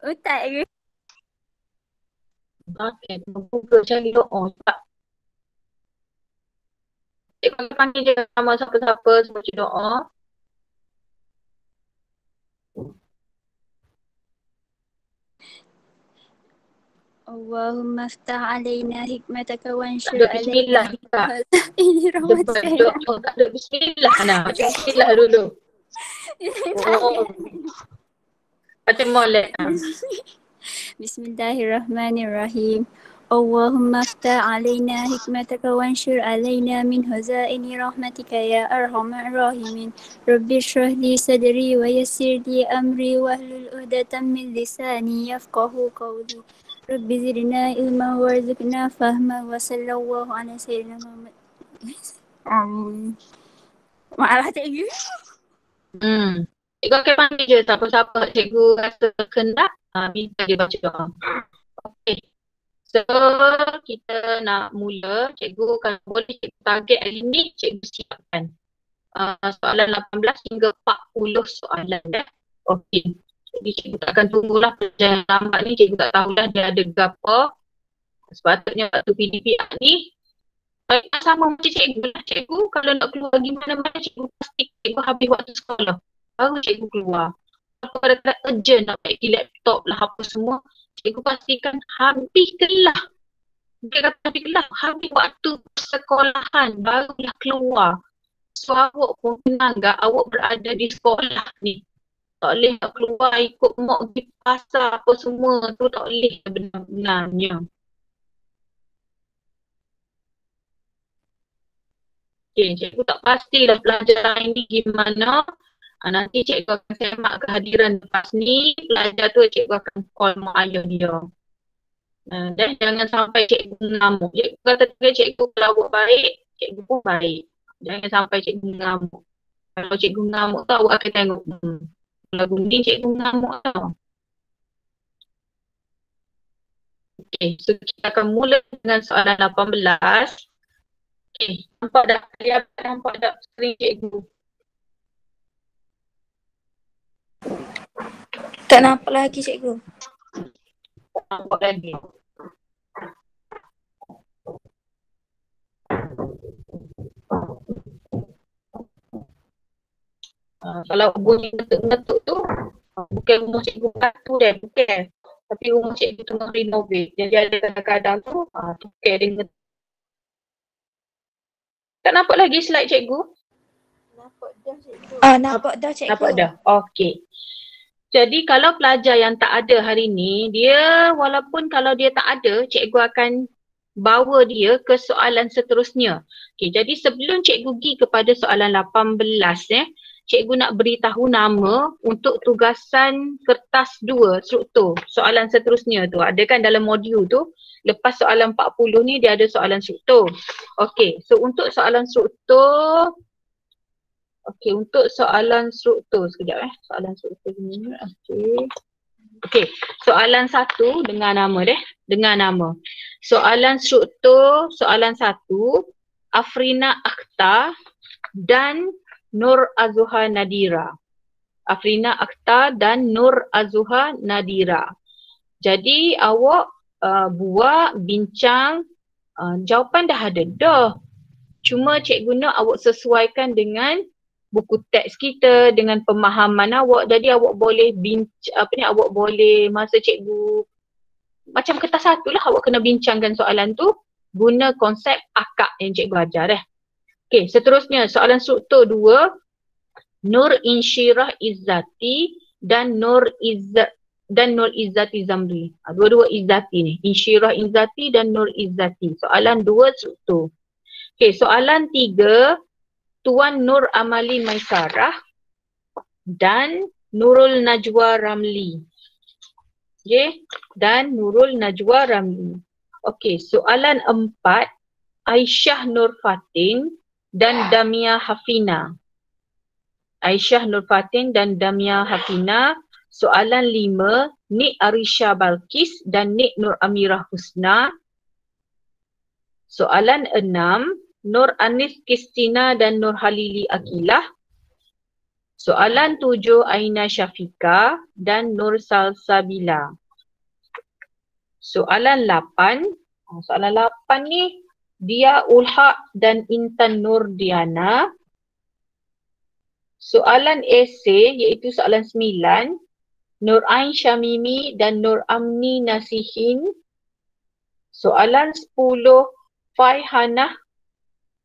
Otak ke? Okey, Google cari doa. Tak, cikgu panggil je nama siapa-siapa semua baca doa. Allahumma aftah alaina hikmataka Tak wanshur ada alaina bismillah juga. ini Debat rahmatika ya. doa tak ada bismillah nak. Baca bismillah dulu. Tak ada. Oh, baca molek. Bismillahirrahmanirrahim. Allahumma aftah alaina hikmataka wanshur alaina min huzaini rahmatika ya arhamar rahimin. Rabbi shrah li sadri wa yassir li amri wahlul 'uqdatam min lisani yafqahu qawli. Rabbi zidna ilma warzuqna fahma wa sallallahu ala sayyidina Muhammad. Maaf cikgu. Cikgu akan panggil je siapa-siapa cikgu rasa kendak, minta dia baca doa. Okey. So, kita nak mula. Cikgu kalau boleh cikgu target hari ni, cikgu siapkan. Soalan 18 hingga 40 soalan dah. Okey. Jadi cikgu takkan tunggulah pelajaran lambat ni, cikgu tak tahulah dia ada gapa. Sepatutnya waktu PDPR ni, sama macam cikgu lah. Cikgu kalau nak keluar pergi mana-mana, cikgu pasti cikgu habis waktu sekolah. Baru cikgu keluar. Kalau kadang-kadang urgent nak pergi laptop lah apa semua, cikgu pastikan habis kelas. Dia kata habis kelas, habis waktu sekolahan barulah keluar. So awak pun kenal tak awak berada di sekolah ni. Tak boleh nak keluar ikut mak pergi pasar apa semua tu, tak boleh benar-benarnya. Okay, cikgu tak pastilah pelajaran ini gimana. Nanti cikgu akan semak kehadiran lepas ni. Pelajar tu cikgu akan call mak ayah dia. Dan jangan sampai cikgu mengamuk. Cikgu kata cikgu kalau awak baik, cikgu pun baik. Jangan sampai cikgu mengamuk. Kalau cikgu mengamuk tu awak akan tengok. Kalau gunding cikgu mengamuk tau. Okay, so kita akan mula dengan soalan 18. Okay, nampak dah? Kalian nampak dah skrin cikgu? Tak nampak lagi cikgu. Nampak lagi. Kalau bunyi ngetuk-ngetuk tu, bukan rumah cikgu batu dah, bukan. Tapi rumah cikgu tengah renovate. Jadi ada kadang-kadang tu, bukan dia ngetuk. Tak nampak lagi slide cikgu? Nampak dah cikgu. Nampak dah? Okey. Jadi kalau pelajar yang tak ada hari ni, dia walaupun kalau dia tak ada, cikgu akan bawa dia ke soalan seterusnya. Okey, jadi sebelum cikgu pergi kepada soalan 18, cikgu nak beritahu nama untuk tugasan kertas 2 struktur. Soalan seterusnya tu ada kan dalam modul tu. Lepas soalan 40 ni dia ada soalan struktur. Okey, so untuk soalan struktur, untuk soalan struktur sekejap soalan struktur ni. Okey, soalan 1 dengar nama dengar nama. Soalan struktur soalan 1, Afrina Akhtar dan Nur Azuha Nadira. Afrina Akhtar dan Nur Azuha Nadira. Jadi awak buat bincang, jawapan dah ada dah. Cuma cikgu nak awak sesuaikan dengan buku teks kita, dengan pemahaman awak. Jadi awak boleh awak boleh masa cikgu macam kertas 1 lah, awak kena bincangkan soalan tu guna konsep akak yang cikgu ajar Okey, seterusnya soalan struktur 2, Nur Insyirah Izzati dan Nur Izzati Zamri. Dua-dua Izzati ni. Insyirah Izzati dan Nur Izzati. Soalan 2 struktur. Okey, soalan 3, Tuan Nur Amali Maisarah dan Nurul Najwa Ramli. Okey, dan Nurul Najwa Ramli. Okey, soalan 4, Aisyah Nur Fatin dan Damia Hafina. Aisyah Nur Fatin dan Damia Hafina. Soalan 5, Nik Arisha Balkis dan Nik Nur Amirah Husna. Soalan 6, Nur Anis Kristina dan Nur Halili Akilah. Soalan 7, Aina Syafiqah dan Nur Salsabila. Soalan 8, soalan 8 ni Dia Ulhaq dan Intan Nurdiana. Soalan esei iaitu soalan 9, Nur Ain Syamimi dan Nur Amni Nasihin. Soalan 10, Faihanah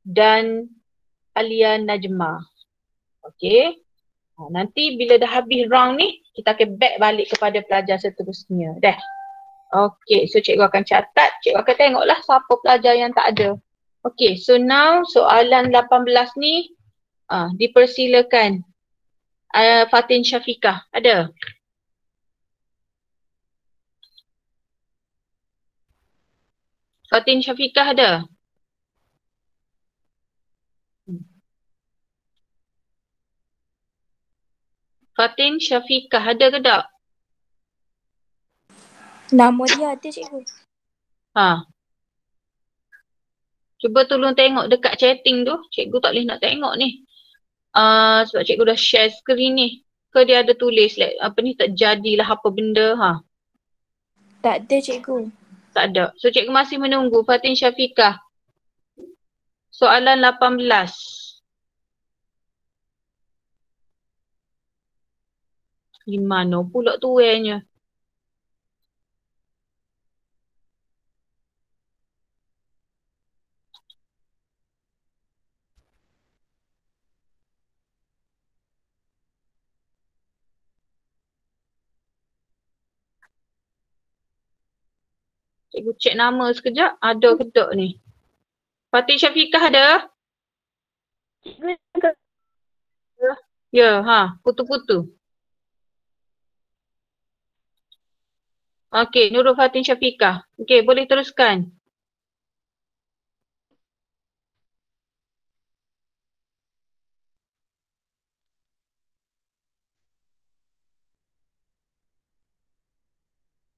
dan Alia Najma. Okey. Nanti bila dah habis round ni, kita akan back balik kepada pelajar seterusnya. Dah. Okey, so cikgu akan catat. Cikgu akan tengoklah siapa pelajar yang tak ada. Okey, so now soalan 18 ni dipersilakan. Fatin Syafiqah, ada? Fatin Syafiqah ada? Fatin Syafiqah ada ke tak? Nama dia ada cikgu. Cuba tolong tengok dekat chatting tu. Cikgu tak boleh nak tengok ni. Sebab cikgu dah share screen ni. Ke dia ada tulis apa ni, tak jadilah apa benda. Tak ada cikgu. Tak ada. So cikgu masih menunggu Fatin Syafiqah. Soalan 18. Di mana pula tuanya? Cikgu cek nama sekejap. Ada ke tak ni? Fatin Syafiqah ada? Ya, putu-putu. Okey, Nurul Fatin Syafiqah. Okey, boleh teruskan.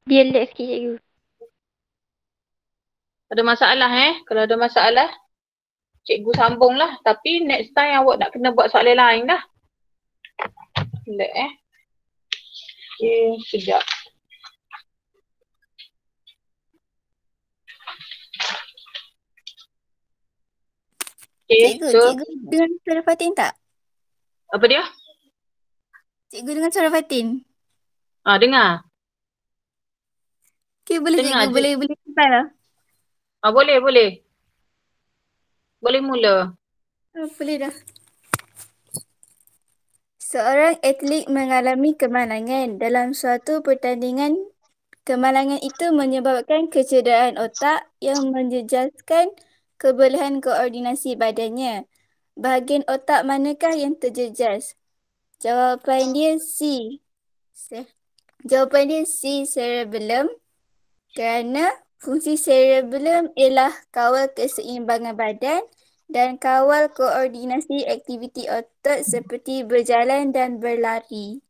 Dia lag sikit cikgu. Ada masalah Kalau ada masalah, cikgu sambunglah. Tapi next time awak nak kena buat soalan lain dah. Lag Okey, sekejap. Cikgu, cikgu dengan suara Fatin tak? Apa dia? Cikgu dengan suara Fatin. Dengar. Okey, boleh Dengar cikgu, je. boleh sampai lah. Boleh. Boleh mula. Boleh dah. Seorang atlet mengalami kemalangan dalam suatu pertandingan. Kemalangan itu menyebabkan kecederaan otak yang menjejaskan kebolehan koordinasi badannya. Bahagian otak manakah yang terjejas? Jawapan dia C. Jawapan dia C, cerebellum. Kerana fungsi cerebellum ialah kawal keseimbangan badan dan kawal koordinasi aktiviti otak seperti berjalan dan berlari.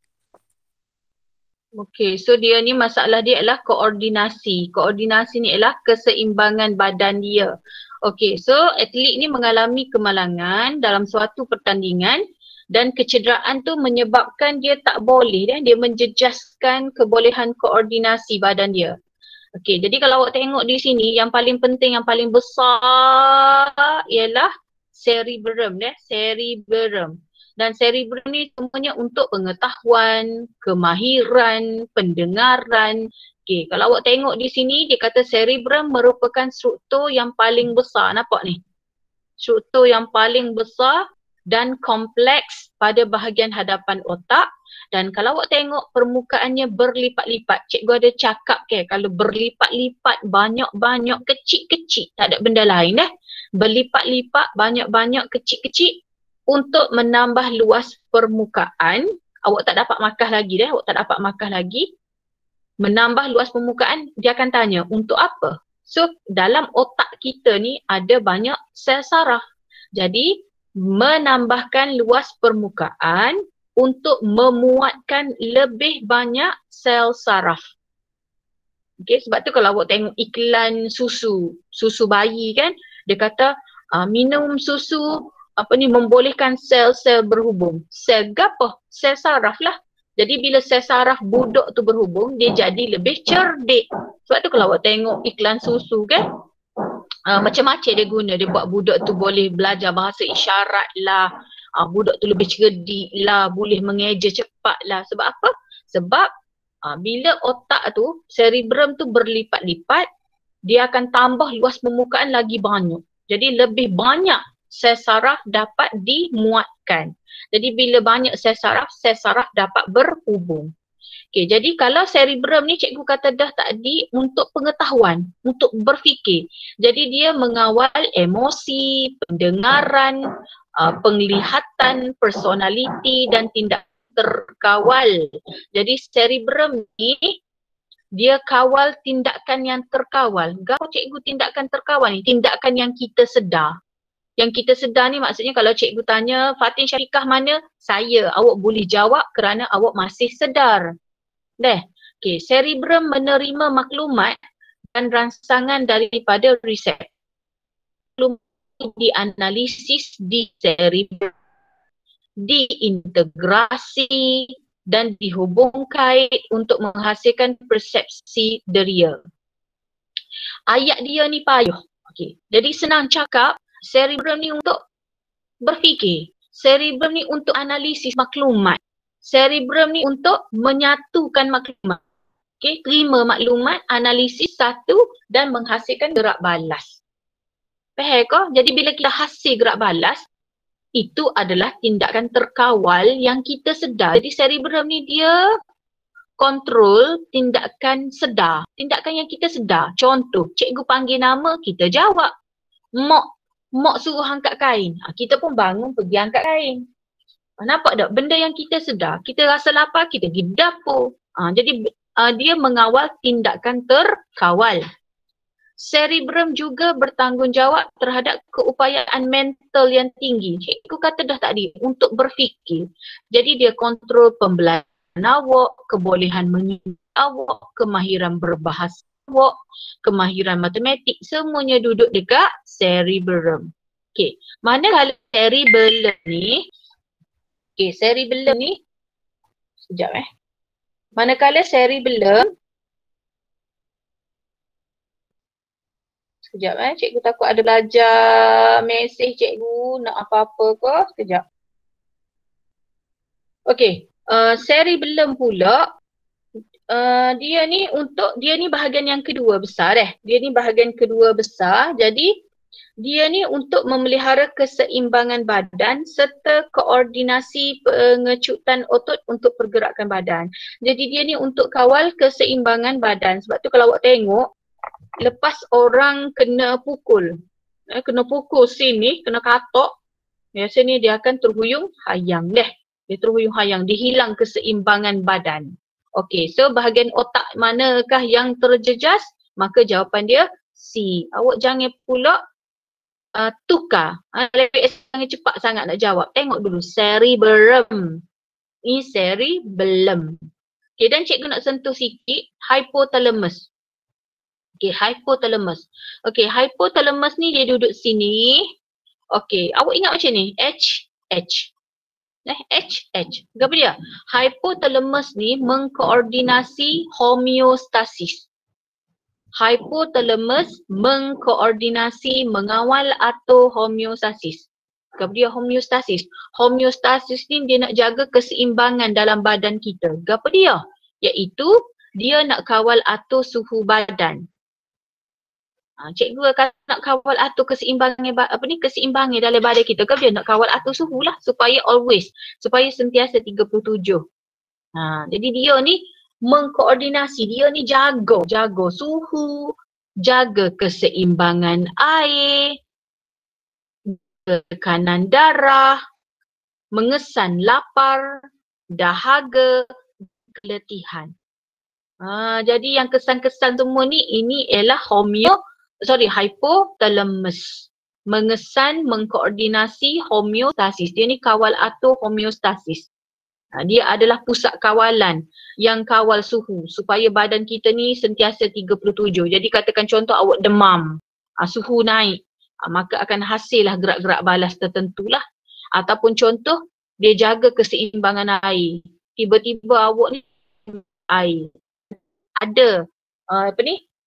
Okey, so dia ni masalah dia adalah koordinasi. Koordinasi ni ialah keseimbangan badan dia. Okey, so atlet ni mengalami kemalangan dalam suatu pertandingan dan kecederaan tu menyebabkan dia tak boleh dia menjejaskan kebolehan koordinasi badan dia. Okey, jadi kalau awak tengok di sini yang paling penting, yang paling besar ialah cerebellum cerebellum. Dan cerebellum ni semuanya untuk pengetahuan, kemahiran, pendengaran. Okey, kalau awak tengok di sini dia kata cerebellum merupakan struktur yang paling besar. Nampak ni? Struktur yang paling besar dan kompleks pada bahagian hadapan otak. Dan kalau awak tengok permukaannya berlipat-lipat. Cikgu ada cakap kalau berlipat-lipat, banyak-banyak, kecil-kecil, tak ada benda lain berlipat-lipat, banyak-banyak, kecil-kecil untuk menambah luas permukaan. Awak tak dapat markah lagi. Menambah luas permukaan, dia akan tanya untuk apa? So dalam otak kita ni ada banyak sel saraf. Jadi menambahkan luas permukaan untuk memuatkan lebih banyak sel saraf. Okay, sebab tu kalau awak tengok iklan susu bayi kan, dia kata minum susu membolehkan sel-sel berhubung. Sel gapo? Sel saraf lah. Jadi bila sel saraf budak tu berhubung, dia jadi lebih cerdik. Sebab tu kalau awak tengok iklan susu kan, macam-macam dia guna. Dia buat budak tu boleh belajar bahasa isyarat lah, budak tu lebih cerdik lah, boleh mengeja cepat lah. Sebab apa? Sebab bila otak tu, cerebrum tu berlipat-lipat, dia akan tambah luas permukaan lagi banyak. Jadi lebih banyak sel saraf dapat dimuatkan. Jadi bila banyak sel saraf dapat berhubung. Okay, jadi kalau cerebrum ni cikgu kata dah tadi untuk pengetahuan, untuk berfikir. Jadi dia mengawal emosi, pendengaran, penglihatan, personaliti dan tindak terkawal. Jadi cerebrum ni dia kawal tindakan yang terkawal. Gapo cikgu tindakan terkawal ni? Tindakan yang kita sedar. Yang kita sedar ni maksudnya kalau cikgu tanya Fatin Syarikah mana? Saya. Awak boleh jawab kerana awak masih sedar. Okay, cerebrum menerima maklumat dan rangsangan daripada reseptor. Maklumat dianalisis di cerebrum, diintegrasi dan dihubungkan untuk menghasilkan persepsi deria. Ayat dia ni payah. Okay. Jadi senang cakap, cerebrum ni untuk berfikir. Cerebrum ni untuk analisis maklumat. Cerebrum ni untuk menyatukan maklumat. Okay. Terima maklumat, analisis satu dan menghasilkan gerak balas. Faham ke? Jadi bila kita hasil gerak balas, itu adalah tindakan terkawal yang kita sedar. Jadi cerebrum ni dia kontrol tindakan sedar. Tindakan yang kita sedar. Contoh, cikgu panggil nama, kita jawab. Mak suruh angkat kain. Kita pun bangun pergi angkat kain. Nampak tak? Benda yang kita sedar. Kita rasa lapar, kita pergi dapur. Jadi dia mengawal tindakan terkawal. Cerebrum juga bertanggungjawab terhadap keupayaan mental yang tinggi. Cikgu kata dah tadi, untuk berfikir. Jadi dia kontrol pembelajaran awak, kebolehan mengingat awak, kemahiran berbahasa awak, kemahiran matematik, semuanya duduk dekat cerebrum. Okay, manakala cerebellum ni, sekejap manakala cerebellum, sekejap cikgu takut ada belajar mesej cikgu nak apa-apa ke, sekejap. Okay, cerebellum pula, dia ni bahagian yang kedua besar Dia ni bahagian kedua besar. Jadi dia ni untuk memelihara keseimbangan badan serta koordinasi pengecutan otot untuk pergerakan badan. Jadi dia ni untuk kawal keseimbangan badan. Sebab tu kalau awak tengok, lepas orang kena pukul sini, kena katok, biasanya dia akan terhuyung hayang Dia terhuyung hayang, dihilang keseimbangan badan. Okey, so bahagian otak manakah yang terjejas? Maka jawapan dia C. Awak jangan pula tukar. Lebih sangat cepat sangat nak jawab. Tengok dulu, cerebrum. Ini cerebellum. Okey, dan cikgu nak sentuh sikit hypothalamus. Okey, hypothalamus. Okey, hypothalamus ni dia duduk sini. Okey, awak ingat macam ni? H. Apa dia? Hypothalamus ni mengkoordinasi homeostasis. Hypothalamus mengkoordinasi, mengawal atau homeostasis. Apa dia homeostasis? Homeostasis ni dia nak jaga keseimbangan dalam badan kita. Apa dia? Iaitu dia nak kawal atur suhu badan. Cikgu akan nak kawal atur keseimbangan dalam badan kita. Kan dia nak kawal atur suhu lah supaya sentiasa 37. Jadi dia ni mengkoordinasi, dia ni jaga suhu, jaga keseimbangan air, tekanan darah, mengesan lapar, dahaga, keletihan. Jadi yang kesan-kesan semua ni, ini ialah hypothalamus. Mengesan, mengkoordinasi homeostasis. Dia ni kawal atur homeostasis. Dia adalah pusat kawalan yang kawal suhu supaya badan kita ni sentiasa 37. Jadi katakan contoh awak demam, suhu naik. maka akan hasillah gerak-gerak balas tertentulah. Ataupun contoh, dia jaga keseimbangan air. Tiba-tiba awak ni air. Ada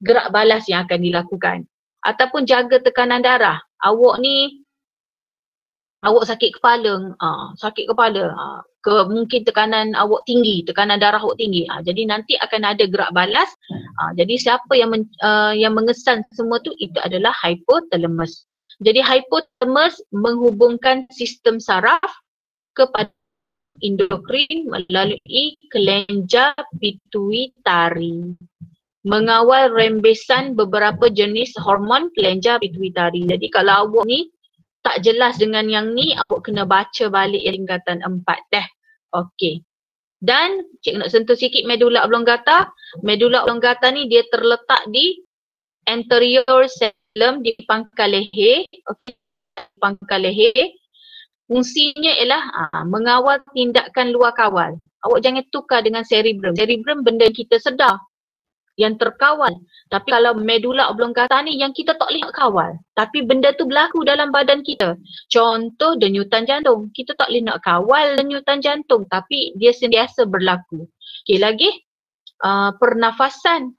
gerak balas yang akan dilakukan. Ataupun jaga tekanan darah. Awak sakit kepala, mungkin tekanan awak tinggi, tekanan darah awak tinggi. Jadi nanti akan ada gerak balas. Jadi siapa yang mengesan semua tu, itu adalah hypothalamus. Jadi hypothalamus menghubungkan sistem saraf kepada endokrin melalui kelenjar pituitari. Mengawal rembesan beberapa jenis hormon kelenjar pituitari. Jadi kalau awak ni tak jelas dengan yang ni, awak kena baca balik yang tingkatan 4 dah. Okey. Dan cik nak sentuh sikit medulla oblongata. Medulla oblongata ni dia terletak di anterior cerebellum di pangkal leher. Okey. Pangkal leher. Fungsinya ialah mengawal tindakan luar kawal. Awak jangan tukar dengan cerebrum. Cerebrum benda kita sedar, yang terkawal. Tapi kalau medulla oblongata ni yang kita tak boleh nak kawal. Tapi benda tu berlaku dalam badan kita. Contoh denyutan jantung. Kita tak boleh nak kawal denyutan jantung, tapi dia sentiasa berlaku. Okey, lagi pernafasan.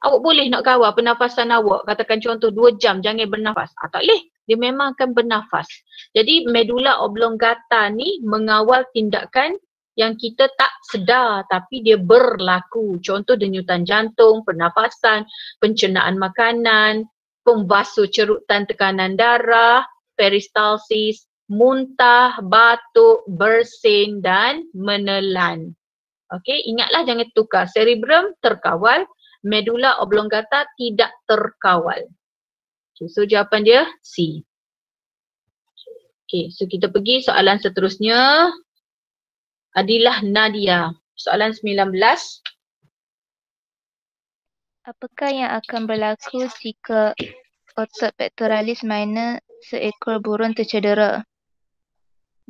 Awak boleh nak kawal pernafasan awak. Katakan contoh 2 jam jangan bernafas. Tak boleh. Dia memang akan bernafas. Jadi medulla oblongata ni mengawal tindakan yang kita tak sedar tapi dia berlaku. Contoh denyutan jantung, pernafasan, pencernaan makanan, pemvasocerutan tekanan darah, peristalsis, muntah, batuk, bersin dan menelan. Okey, ingatlah jangan tukar. Cerebrum terkawal, medulla oblongata tidak terkawal. Okay, so jawapan dia C. Okay, so kita pergi soalan seterusnya. Adilah Nadia. Soalan 19. Apakah yang akan berlaku jika otot pectoralis minor seekor burung tercedera?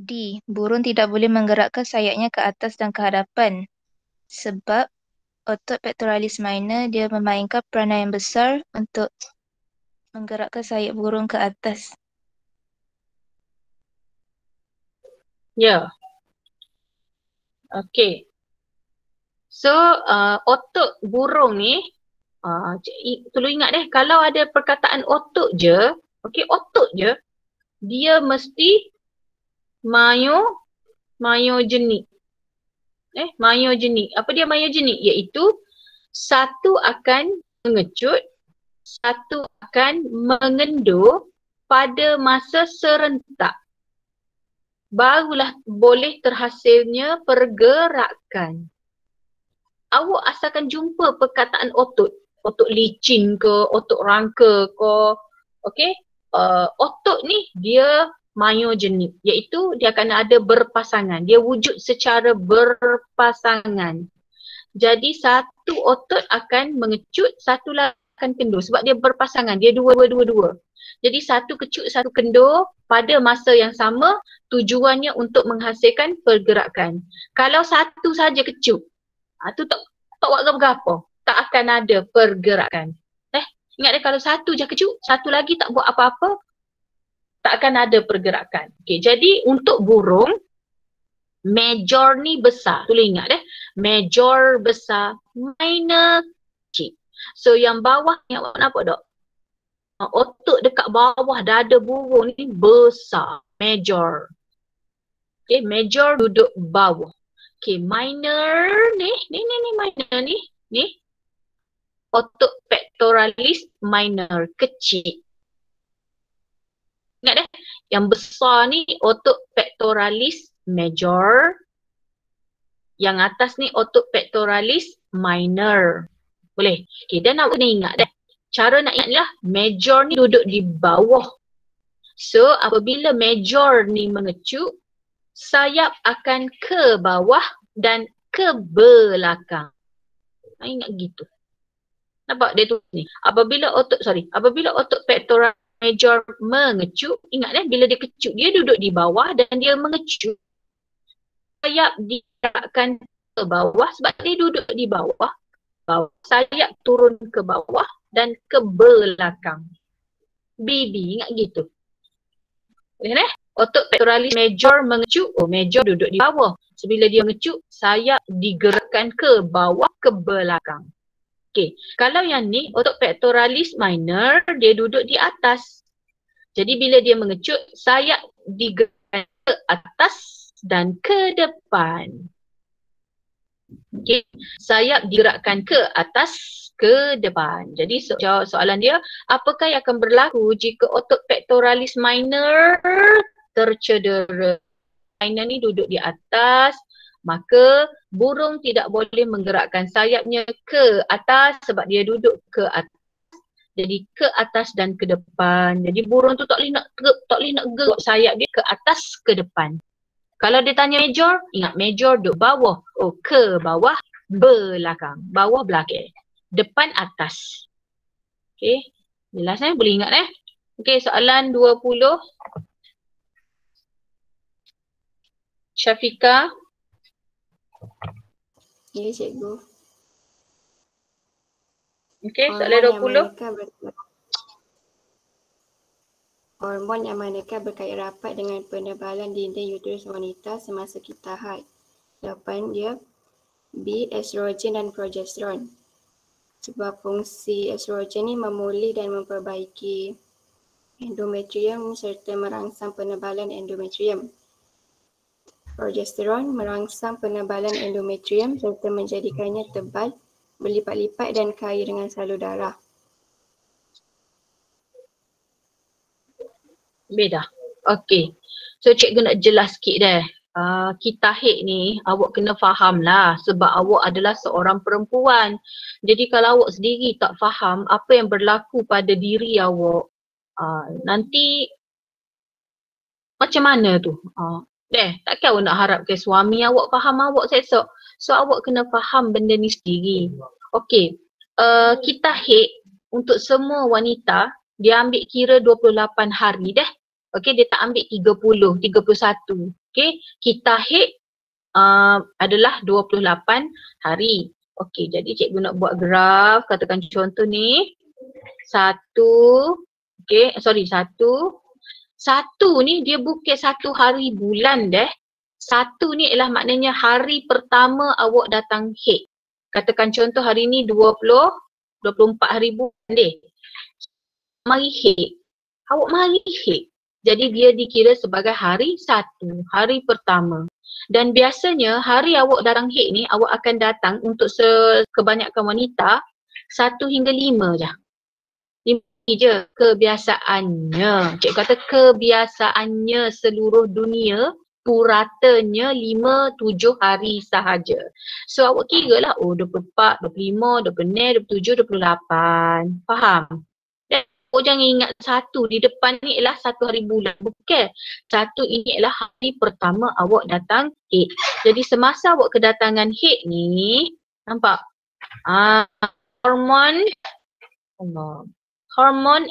D. Burung tidak boleh menggerakkan sayapnya ke atas dan ke hadapan. Sebab otot pectoralis minor dia memainkan peranan yang besar untuk menggerakkan sayap burung ke atas. Ya. Okey. So, otot burung ni, tolong ingat kalau ada perkataan otot je, okey, otot je, dia mesti myogenik. Myogenik. Apa dia myogenik? Iaitu satu akan mengecut, satu akan mengendur pada masa serentak. Barulah boleh terhasilnya pergerakan. Awak asalkan jumpa perkataan otot. Otot licin ke, otot rangka ke. Okey? Otot ni dia myogenik. Iaitu dia akan ada berpasangan. Dia wujud secara berpasangan. Jadi satu otot akan mengecut, satu akan kendur. Sebab dia berpasangan. Dia dua-dua. Jadi satu kecut, satu kendur pada masa yang sama, tujuannya untuk menghasilkan pergerakan. Kalau satu saja kecut, tu tak buat apa-apa. Tak akan ada pergerakan. Ingat kalau satu je kecut, satu lagi tak buat apa-apa, tak akan ada pergerakan. Okay, jadi untuk burung, major ni besar. Boleh ingat major besar, minor kecil. So yang bawah ni awak nampak tak? Otot dekat bawah dada burung ni besar, major. Okay, major duduk bawah. Okay, minor ni minor ni otot pectoralis minor, kecil. Ingat yang besar ni otot pectoralis major. Yang atas ni otot pectoralis minor. Boleh? Okay, dan awak kena ingat cara nak ingat ni major ni duduk di bawah. So apabila major ni mengecut, sayap akan ke bawah dan ke belakang. Ingat gitu. Nampak dia tu ni. Apabila otot pectoral major mengecut, ingat bila dia kecut, dia duduk di bawah dan dia mengecut. Sayap digerakkan ke bawah sebab dia duduk di bawah. Sayap turun ke bawah dan ke belakang. BB, ingat gitu. Boleh eh? Otot pectoralis major mengecuk, major duduk di bawah. So, bila dia mengecuk, sayap digerakkan ke bawah ke belakang. Okey, kalau yang ni otot pectoralis minor, dia duduk di atas. Jadi bila dia mengecuk, sayap digerakkan ke atas dan ke depan. Okey, sayap digerakkan ke atas ke depan. Jadi jawab soalan dia, apakah yang akan berlaku jika otot pectoralis minor tercedera? Minor ni duduk di atas, maka burung tidak boleh menggerakkan sayapnya ke atas sebab dia duduk ke atas. Jadi ke atas dan ke depan. Jadi burung tu tak boleh nak gerak sayap dia ke atas ke depan. Kalau dia tanya major, ingat major duduk bawah. Oh, ke bawah, belakang. Bawah belakang. Depan atas. Okey. Jelas boleh ingat Okey, soalan 20. Syafiqah. Ya, cikgu. Okey, soalan 20. Hormon yang manakah berkait rapat dengan penebalan dinding uterus wanita semasa kita haid? Jawapan dia B. Estrogen dan progesteron. Sebab fungsi estrogen ni memulih dan memperbaiki endometrium serta merangsang penebalan endometrium. Progesteron merangsang penebalan endometrium serta menjadikannya tebal, berlipat-lipat dan kaya dengan salur darah. Beda. Okey. So cikgu nak jelas sikit kita haid ni awak kena faham lah sebab awak adalah seorang perempuan. Jadi kalau awak sendiri tak faham apa yang berlaku pada diri awak, nanti macam mana tu? Takkan awak nak harapkan suami awak faham awak esok. So awak kena faham benda ni sendiri. Okey. Kita haid untuk semua wanita dia ambil kira 28 hari Okey, dia tak ambil 30, 31. Okey, kita haid adalah 28 hari. Okey, jadi cikgu nak buat graf. Katakan contoh ni. Satu ni dia bukan satu hari bulan Satu ni ialah maknanya hari pertama awak datang haid. Katakan contoh hari ni 24 hari bulan Mari haid. Awak mari haid. Jadi dia dikira sebagai hari satu, hari pertama. Dan biasanya hari awak datang haid ni awak akan datang untuk kebanyakan wanita 1 hingga 5 je. 5 je kebiasaannya. Cikgu kata kebiasaannya seluruh dunia puratanya 5-7 hari sahaja. So awak kira lah 24, 25, 26, 27, 28. Faham? Awak jangan ingat satu di depan ni ialah satu hari bulan. Bukan. Satu ini ialah hari pertama awak datang haid. Jadi semasa awak kedatangan haid ni, nampak? Hormon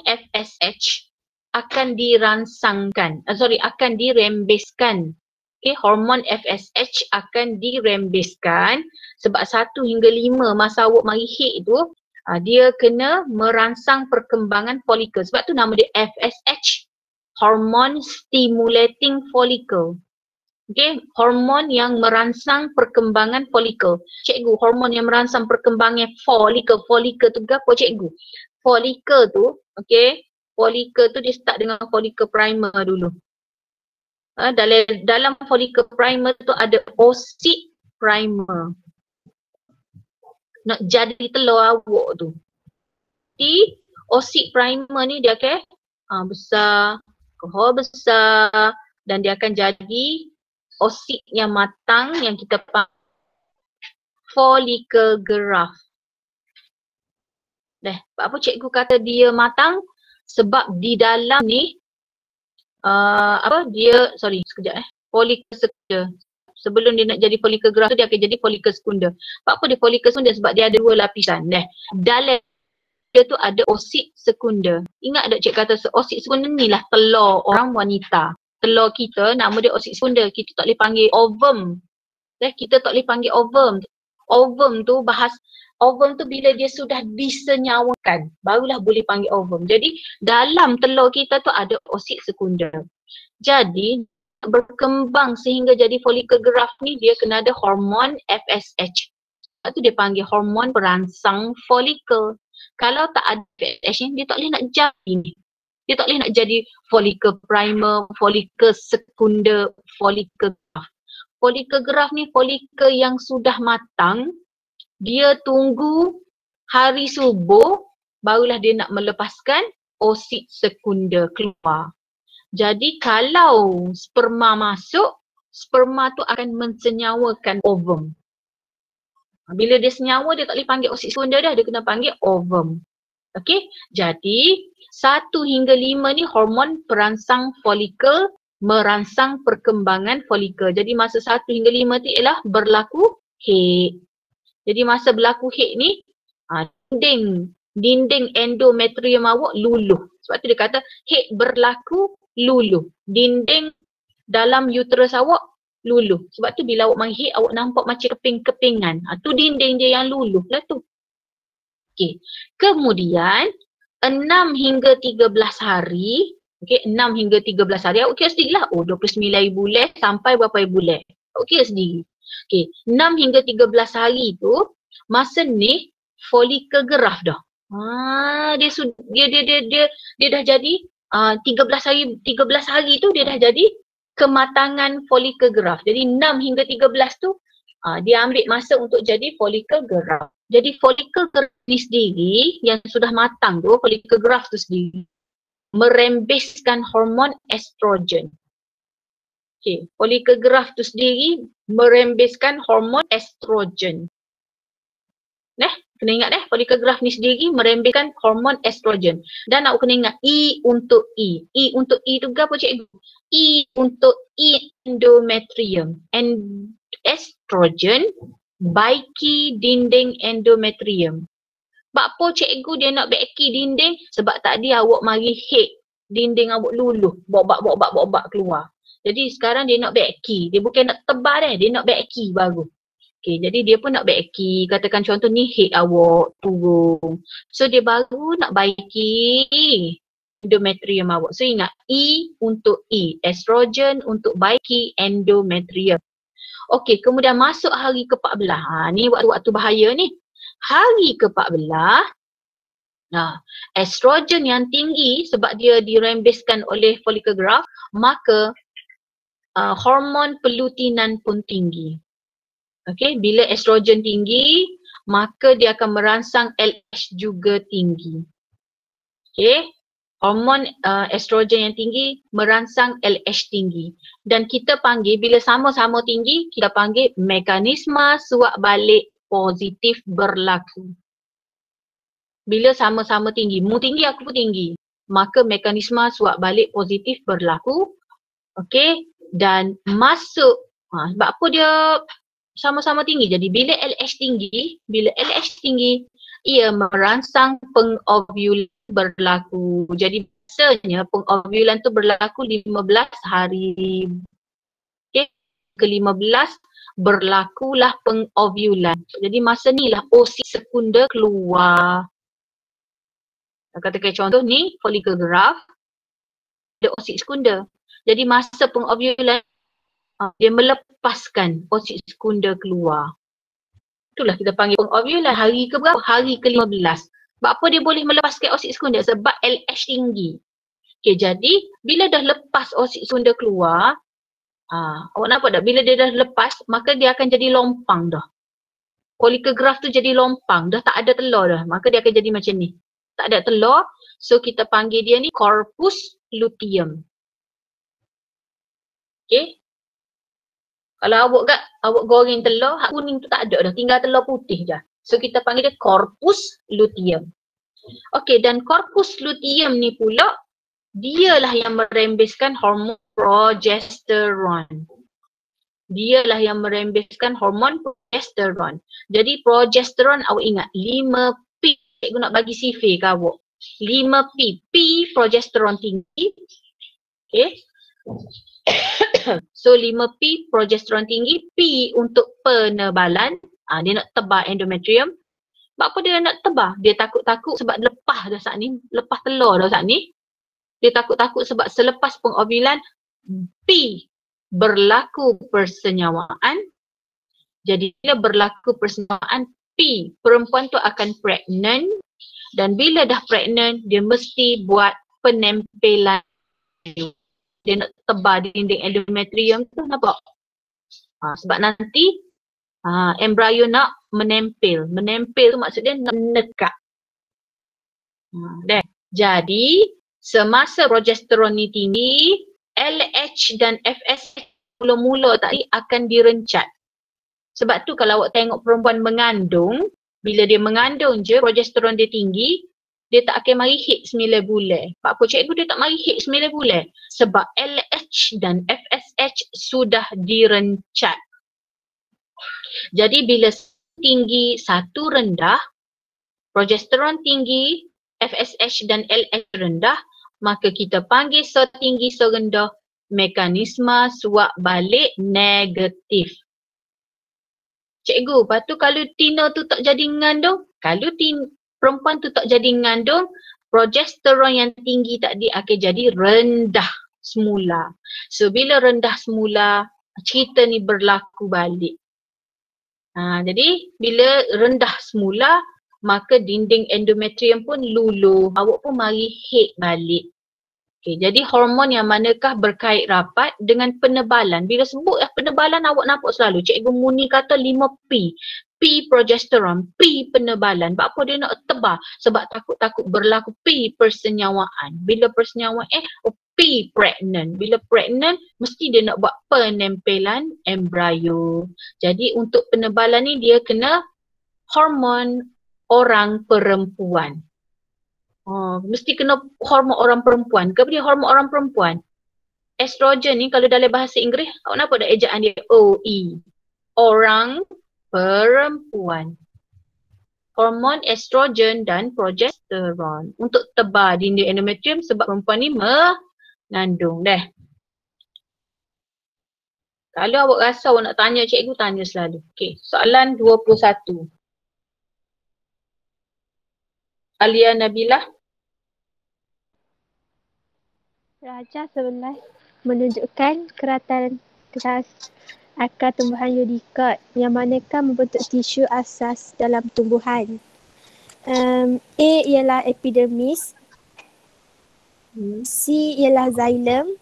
FSH akan dirangsangkan. Akan dirembeskan. Okay, hormon FSH akan dirembeskan sebab 1 hingga 5 masa awak mari haid tu dia kena merangsang perkembangan folikel. Sebab tu nama dia FSH. Hormone Stimulating Follicle. Okay, hormon yang merangsang perkembangan folikel. Cikgu, hormon yang merangsang perkembangan folikel. Folikel tu apa cikgu? Folikel tu, folikel tu dia start dengan folikel primer dulu. Dalam folikel primer tu ada oosit primer. Nak jadi telur awak tu. Di oosit primer ni dia besar, kohor besar dan dia akan jadi oosit yang matang yang kita panggil follicle graft. Apa cikgu kata dia matang? Sebab di dalam ni follicle sekunder. Sebelum dia nak jadi follicle graft tu dia akan jadi follicle sekunder. Apa dia follicle sekunder? Sebab dia ada 2 lapisan. Dalam dia tu ada oosit sekunder. Ingat tak cikgu kata oosit sekunder ni lah telur orang wanita. Telur kita nama dia oosit sekunder. Kita tak boleh panggil ovum. Kita tak boleh panggil ovum. Ovum tu Ovum tu bila dia sudah disenyawakan, barulah boleh panggil ovum. Jadi dalam telur kita tu ada oosit sekunder. Jadi berkembang sehingga jadi follicle graft ni dia kena ada hormon FSH. Sebab tu dia panggil hormon perangsang follicle. Kalau tak ada FSH ni, dia tak boleh nak jadi ni. Dia tak boleh nak jadi follicle primer, follicle sekunder, follicle graft. Follicle graft ni follicle yang sudah matang, dia tunggu hari subuh barulah dia nak melepaskan oosit sekunder keluar. Jadi kalau sperma masuk, sperma tu akan mensenyawakan ovum. Bila dia senyawa, dia tak boleh panggil oosit sekunder dah, dia kena panggil ovum. Okey, jadi 1 hingga 5 ni hormon perangsang folikel merangsang perkembangan folikel. Jadi masa 1 hingga 5 tu ialah berlaku haid. Jadi masa berlaku haid ni, dinding endometrium awak luluh. Sebab tu dia kata haid berlaku luluh. Dinding dalam uterus awak luluh. Sebab tu bila awak main haid, awak nampak macam keping-kepingan. Tu dinding dia yang luluh lah tu. Okey. Kemudian 6 hingga 13 hari, okey, 6 hingga 13 hari, awak kira sendirilah. 29 bulan sampai berapa bulan. Awak kira sendiri. Okey, 6 hingga 13 hari tu, masa ni follicle graft dah. Dia dah jadi 13 hari tu dia dah jadi kematangan follicle graft. Jadi 6 hingga 13 tu dia ambil masa untuk jadi follicle graft. Jadi follicle graft ni sendiri yang sudah matang tu, follicle graft tu sendiri merembeskan hormon estrogen. Okey, follicle graft tu sendiri merembeskan hormon estrogen. Kena ingat follicle graft ni sendiri merembeskan hormon estrogen. Dan awak kena ingat E untuk E. E untuk E tu apa cikgu? E untuk endometrium. Estrogen baiki dinding endometrium. Sebab apa cikgu dia nak baiki dinding? Sebab tadi awak mari haid, dinding awak luluh, bobak keluar. Jadi sekarang dia nak baiki. Dia bukan nak tebal dia nak baiki baru. Okay, jadi dia pun nak baiki. Katakan contoh ni haid awak turun. So dia baru nak baiki endometrium awak. So ingat E untuk E. Estrogen untuk baiki endometrium. Okey, kemudian masuk hari ke-14. Ni waktu-waktu bahaya ni. Hari ke-14, estrogen yang tinggi sebab dia dirembeskan oleh follicle graft, maka hormon pelutinan pun tinggi. Okey, bila estrogen tinggi, maka dia akan merangsang LH juga tinggi. Okey, hormon estrogen yang tinggi merangsang LH tinggi. Dan kita panggil, bila sama-sama tinggi, kita panggil mekanisme suap balik positif berlaku. Bila sama-sama tinggi, mu tinggi aku pun tinggi, maka mekanisme suap balik positif berlaku. Okey, dan masuk, sebab apa dia sama-sama tinggi. Jadi bila LH tinggi, ia merangsang pengovulan berlaku. Jadi biasanya pengovulan tu berlaku 15 hari. Okey, ke-15 berlakulah pengovulan. Jadi masa ni lah oosit sekunder keluar. Katakan contoh ni follicle graft, ada oosit sekunder. Jadi masa pengovulan dia melepaskan oosit sekunder keluar. Itulah kita panggil pengovulan. Hari ke berapa? Hari ke-15. Sebab apa dia boleh melepaskan oosit sekunder? Sebab LH tinggi. Okay, jadi bila dah lepas oosit sekunder keluar, awak nampak tak? Bila dia dah lepas, maka dia akan jadi lompang dah. Follicle graft tu jadi lompang, dah tak ada telur dah. Maka dia akan jadi macam ni. Tak ada telur, so kita panggil dia ni corpus luteum. Okay. Kalau awak goreng telur, hak kuning tu tak ada dah, tinggal telur putih je. So kita panggil dia corpus luteum. Okey, dan corpus luteum ni pula, dialah yang merembeskan hormon progesteron. Dialah yang merembeskan hormon progesteron. Jadi progesteron awak ingat 5P, cikgu nak bagi CV ke awak. 5P, P progesteron tinggi. Okey. So 5P progesteron tinggi, P untuk penebalan, dia nak tebal endometrium. Sebab apa dia nak tebah? Dia takut-takut sebab lepas dah saat ni, lepas telur dah saat ni. Dia takut-takut sebab selepas pengovilan P berlaku persenyawaan. Jadi bila berlaku persenyawaan P, perempuan tu akan pregnant, dan bila dah pregnant dia mesti buat penempelan. Dia nak tebah dinding endometrium tu, nampak? Sebab nanti embrio nak menempel. Menempel tu maksudnya nak menekat. Jadi semasa progesteron ni tinggi, LH dan FSH mula-mula tadi akan direncat. Sebab tu kalau awak tengok perempuan mengandung, bila dia mengandung je progesteron dia tinggi, dia tak akan mari hit 9 bulan. Pak apa cikgu dia tak mari hit 9 bulan? Sebab LH dan FSH sudah direncat. Jadi bila tinggi satu rendah, progesteron tinggi, FSH dan LH rendah, maka kita panggil setinggi serendah mekanisme suap balik negatif. Cikgu, lepas tu kalau tina tu tak jadi mengandung, kalau perempuan tu tak jadi mengandung, progesteron yang tinggi tadi akan jadi rendah semula. So bila rendah semula, cerita ni berlaku balik. Jadi bila rendah semula, maka dinding endometrium pun luluh, awak pun mari head balik. Okay, jadi hormon yang manakah berkait rapat dengan penebalan? Bila sebut penebalan, awak nampak selalu Cikgu Muni kata 5P. P progesteron, P penebalan. Sebab apa dia nak tebal? Sebab takut-takut berlaku P persenyawaan. Bila persenyawaan P pregnant. Bila pregnant, mesti dia nak buat penempelan embrio. Jadi untuk penebalan ni dia kena hormon orang perempuan. Mesti kena hormon orang perempuan. Kenapa dia hormon orang perempuan? Estrogen ni kalau dalam bahasa Inggeris, awak nampak dah ejaan dia OE. Orang perempuan. Hormon estrogen dan progesteron untuk tebal dinding endometrium sebab perempuan ni mengandung dah. Kalau awak rasa awak nak tanya cikgu, tanya selalu. Okey, soalan 21. Alia Nabilah. Raja 11 menunjukkan keratan keras akar tumbuhan eudikot yang manakah membentuk tisu asas dalam tumbuhan. A ialah epidermis, C ialah xylem,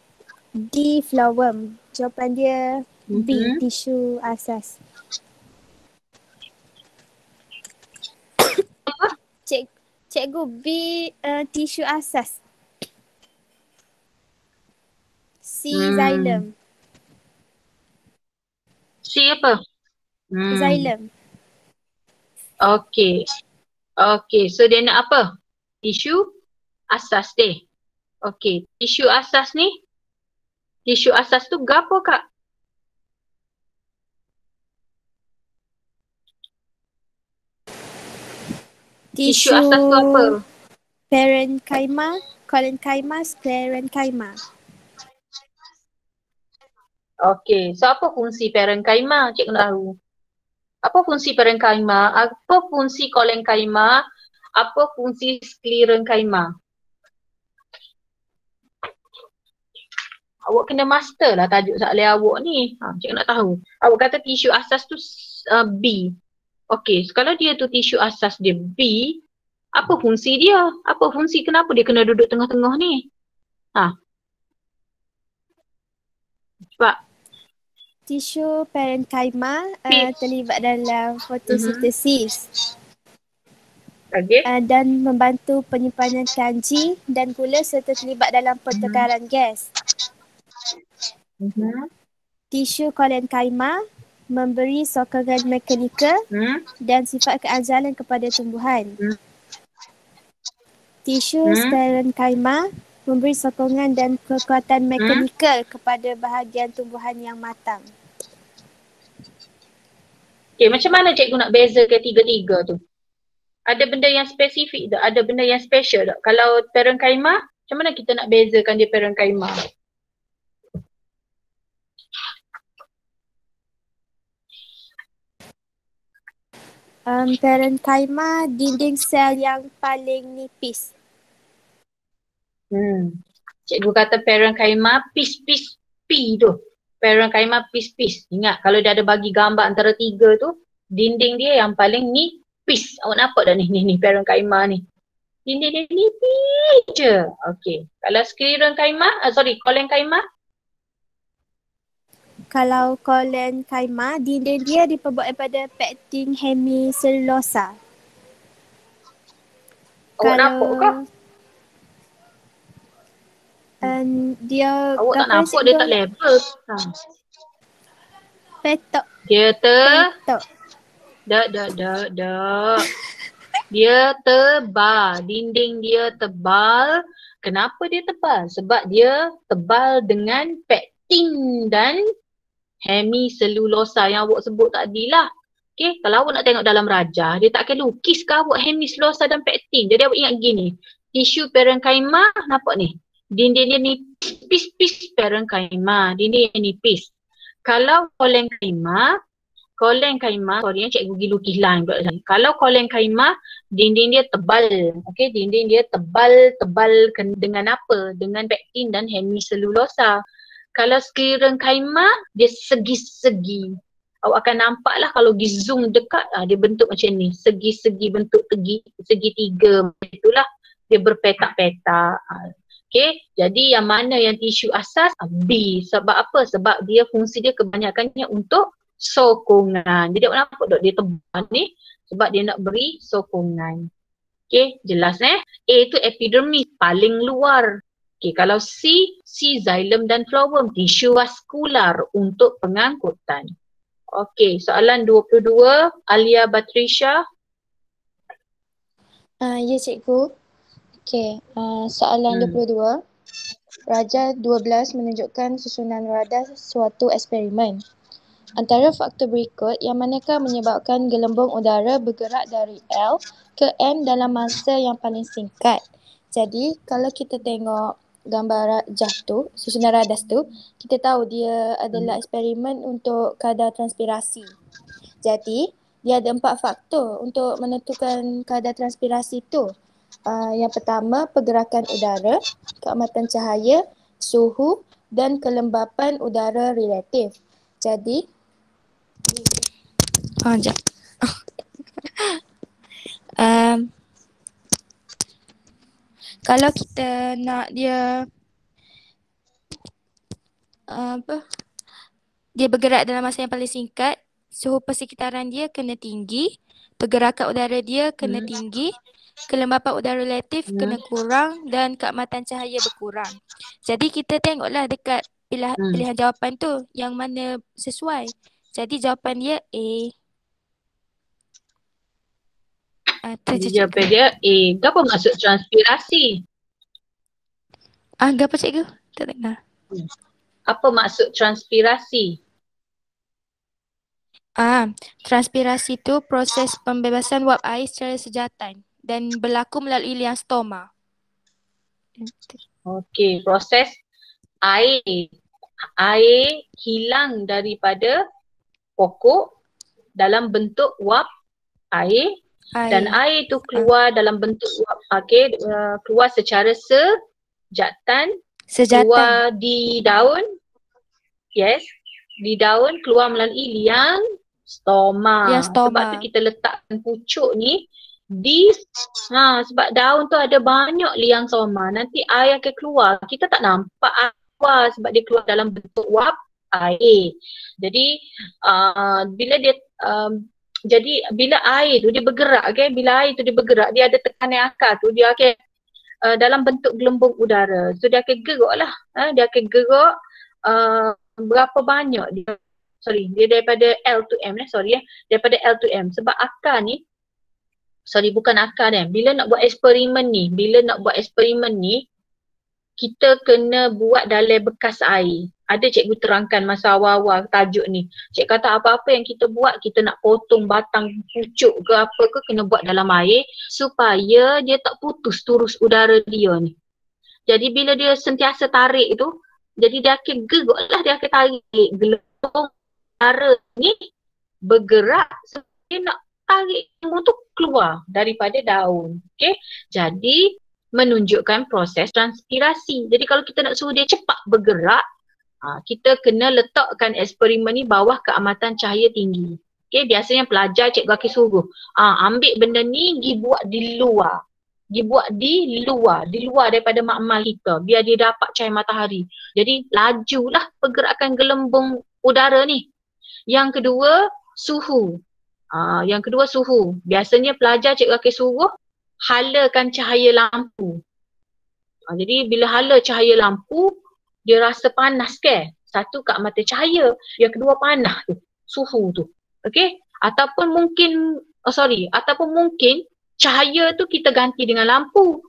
D phloem. Jawapan dia B, tisu asas. Cikgu, B tisu asas. C xylem. C apa? Xylem. Okey. Okey, so dia nak apa? Tisu asas deh. Okey, tisu asas ni, tisu asas tu gapo kak? Tisu asas tu apa? Parenchyma, collenchyma, sclerenchyma. Okey, so apa fungsi parenchyma? Cikgu nak tahu. Apa fungsi parenchyma? Apa fungsi collenchyma? Apa fungsi sclerenchyma? Awak kena master lah tajuk soalan awak ni. Cikgu nak tahu. Awak kata tisu asas tu B. Okey, so kalau dia tu tisu asas dia B, apa fungsi dia? Apa fungsi, kenapa dia kena duduk tengah-tengah ni? Sebab Tisu parenchyma terlibat dalam fotosintesis dan membantu penyimpanan kanji dan gula serta terlibat dalam pertukaran gas. Tisu collenchyma memberi sokongan mekanikal dan sifat keazalan kepada tumbuhan. Tisu sclerenchyma memberi sokongan dan kekuatan mekanikal kepada bahagian tumbuhan yang matang. Okay, macam mana cikgu nak bezakan tiga-tiga tu? Ada benda yang spesifik tak? Ada benda yang special tak? Kalau parenchyma, macam mana kita nak bezakan dia parenchyma? Parenchyma, dinding sel yang paling nipis. Cikgu kata parenchyma pis-pis P tu. Parenchyma pis-pis. Ingat kalau dia ada bagi gambar antara 3 tu, dinding dia yang paling nipis. Awak nampak dah ni parenchyma ni. Dinding dia nipis je. Okey. Kalau sclerenchyma, collenchyma. Kalau collenchyma, dinding dia diperbuat daripada pektin hemiselulosa. Awak nampak ke? Dia Awak tak berapa nampak, dia tak level. Petok. Dia Petok. Dak. Dia tebal. Dinding dia tebal. Kenapa dia tebal? Sebab dia tebal dengan pektin dan hemiselulosa yang awak sebut tadi lah. Okay, kalau awak nak tengok dalam rajah, dia tak akan lukis ke awak hemiselulosa dan pektin. Jadi awak ingat gini, tisu parenchyma nampak ni. Dinding dia nipis parenchyma, dinding dia nipis. Kalau collenchyma, sorry cikgu pergi lukis line pula tadi. Kalau collenchyma, dinding dia tebal. Okey, dinding dia tebal dengan apa? Dengan pektin dan hemiselulosa. Kalau sclerenchyma, dia segi-segi. Awak akan nampak lah kalau pergi zoom dekat, dia bentuk macam ni. Segi-segi bentuk segitiga. Itulah dia berpetak-petak. Okay, jadi yang mana yang tisu asas? B. Sebab apa? Sebab dia fungsi dia kebanyakannya untuk sokongan. Jadi awak nampak tak dia tebal ni? Sebab dia nak beri sokongan. Okay, jelas A tu epidermis, paling luar. Okay, kalau C xylem dan phloem, tisu vaskular untuk pengangkutan. Okay, soalan 22, Alia Batrisha. Ya cikgu. Okey, soalan 22. Rajah 12 menunjukkan susunan radah suatu eksperimen. Antara faktor berikut yang manakah menyebabkan gelembung udara bergerak dari L ke M dalam masa yang paling singkat. Jadi kalau kita tengok gambar rajah tu, susunan radah tu, kita tahu dia adalah eksperimen untuk kadar transpirasi. Jadi dia ada 4 faktor untuk menentukan kadar transpirasi tu. Yang pertama, pergerakan udara, keamatan cahaya, suhu dan kelembapan udara relatif. Jadi, kalau kita nak dia dia bergerak dalam masa yang paling singkat, suhu persekitaran dia kena tinggi, pergerakan udara dia kena tinggi, kelembapan udara relatif kena kurang dan keamatan cahaya berkurang. Jadi kita tengoklah dekat pilihan jawapan tu yang mana sesuai. Jadi jawapan dia A. Jadi jawapan dia A. Apa maksud transpirasi? Apa cikgu? Tak dengar. Apa maksud transpirasi? Transpirasi tu proses pembebasan wap air secara sejatan dan berlaku melalui liang stoma. Okey, proses air hilang daripada pokok dalam bentuk wap air. Dan air tu keluar dalam bentuk wap, keluar secara sejatan. Keluar di daun. Yes, di daun keluar melalui liang stoma. Sebab tu kita letakkan pucuk ni di sebab daun tu ada banyak liang stoma. Nanti air akan keluar. Kita tak nampak air keluar sebab dia keluar dalam bentuk wap air. Jadi bila air tu dia bergerak, bila air tu dia bergerak, dia ada tekanan akar tu, dia akan dalam bentuk gelembung udara. So dia akan gerak lah. Dia akan gerak berapa banyak dia. Dia daripada L to M daripada L to M. Sebab akar ni, bukan akar ni. Bila nak buat eksperimen ni, kita kena buat dalam bekas air. Ada cikgu terangkan masa awal-awal tajuk ni. Cikgu kata apa-apa yang kita buat, kita nak potong batang pucuk ke apa ke, kena buat dalam air supaya dia tak putus turus udara dia ni. Jadi bila dia sentiasa tarik tu, jadi dia akan gerak lah, dia akan tarik gelembung udara ni bergerak. So, dia nak tarik gelembung tu keluar daripada daun. Okey. Jadi menunjukkan proses transpirasi. Jadi kalau kita nak suruh dia cepat bergerak, kita kena letakkan eksperimen ni bawah keamatan cahaya tinggi. Okey, biasanya pelajar cikgu akan suruh ambil benda ni pergi buat di luar. Di luar daripada makmal kita biar dia dapat cahaya matahari. Jadi lajulah pergerakan gelembung udara ni. Yang kedua, suhu. Biasanya pelajar cikgu akan suruh halakan cahaya lampu. Jadi bila hala cahaya lampu, dia rasa panas ke? Satu kat mata cahaya, yang kedua panas tu, suhu tu. Okey? Ataupun mungkin cahaya tu kita ganti dengan lampu.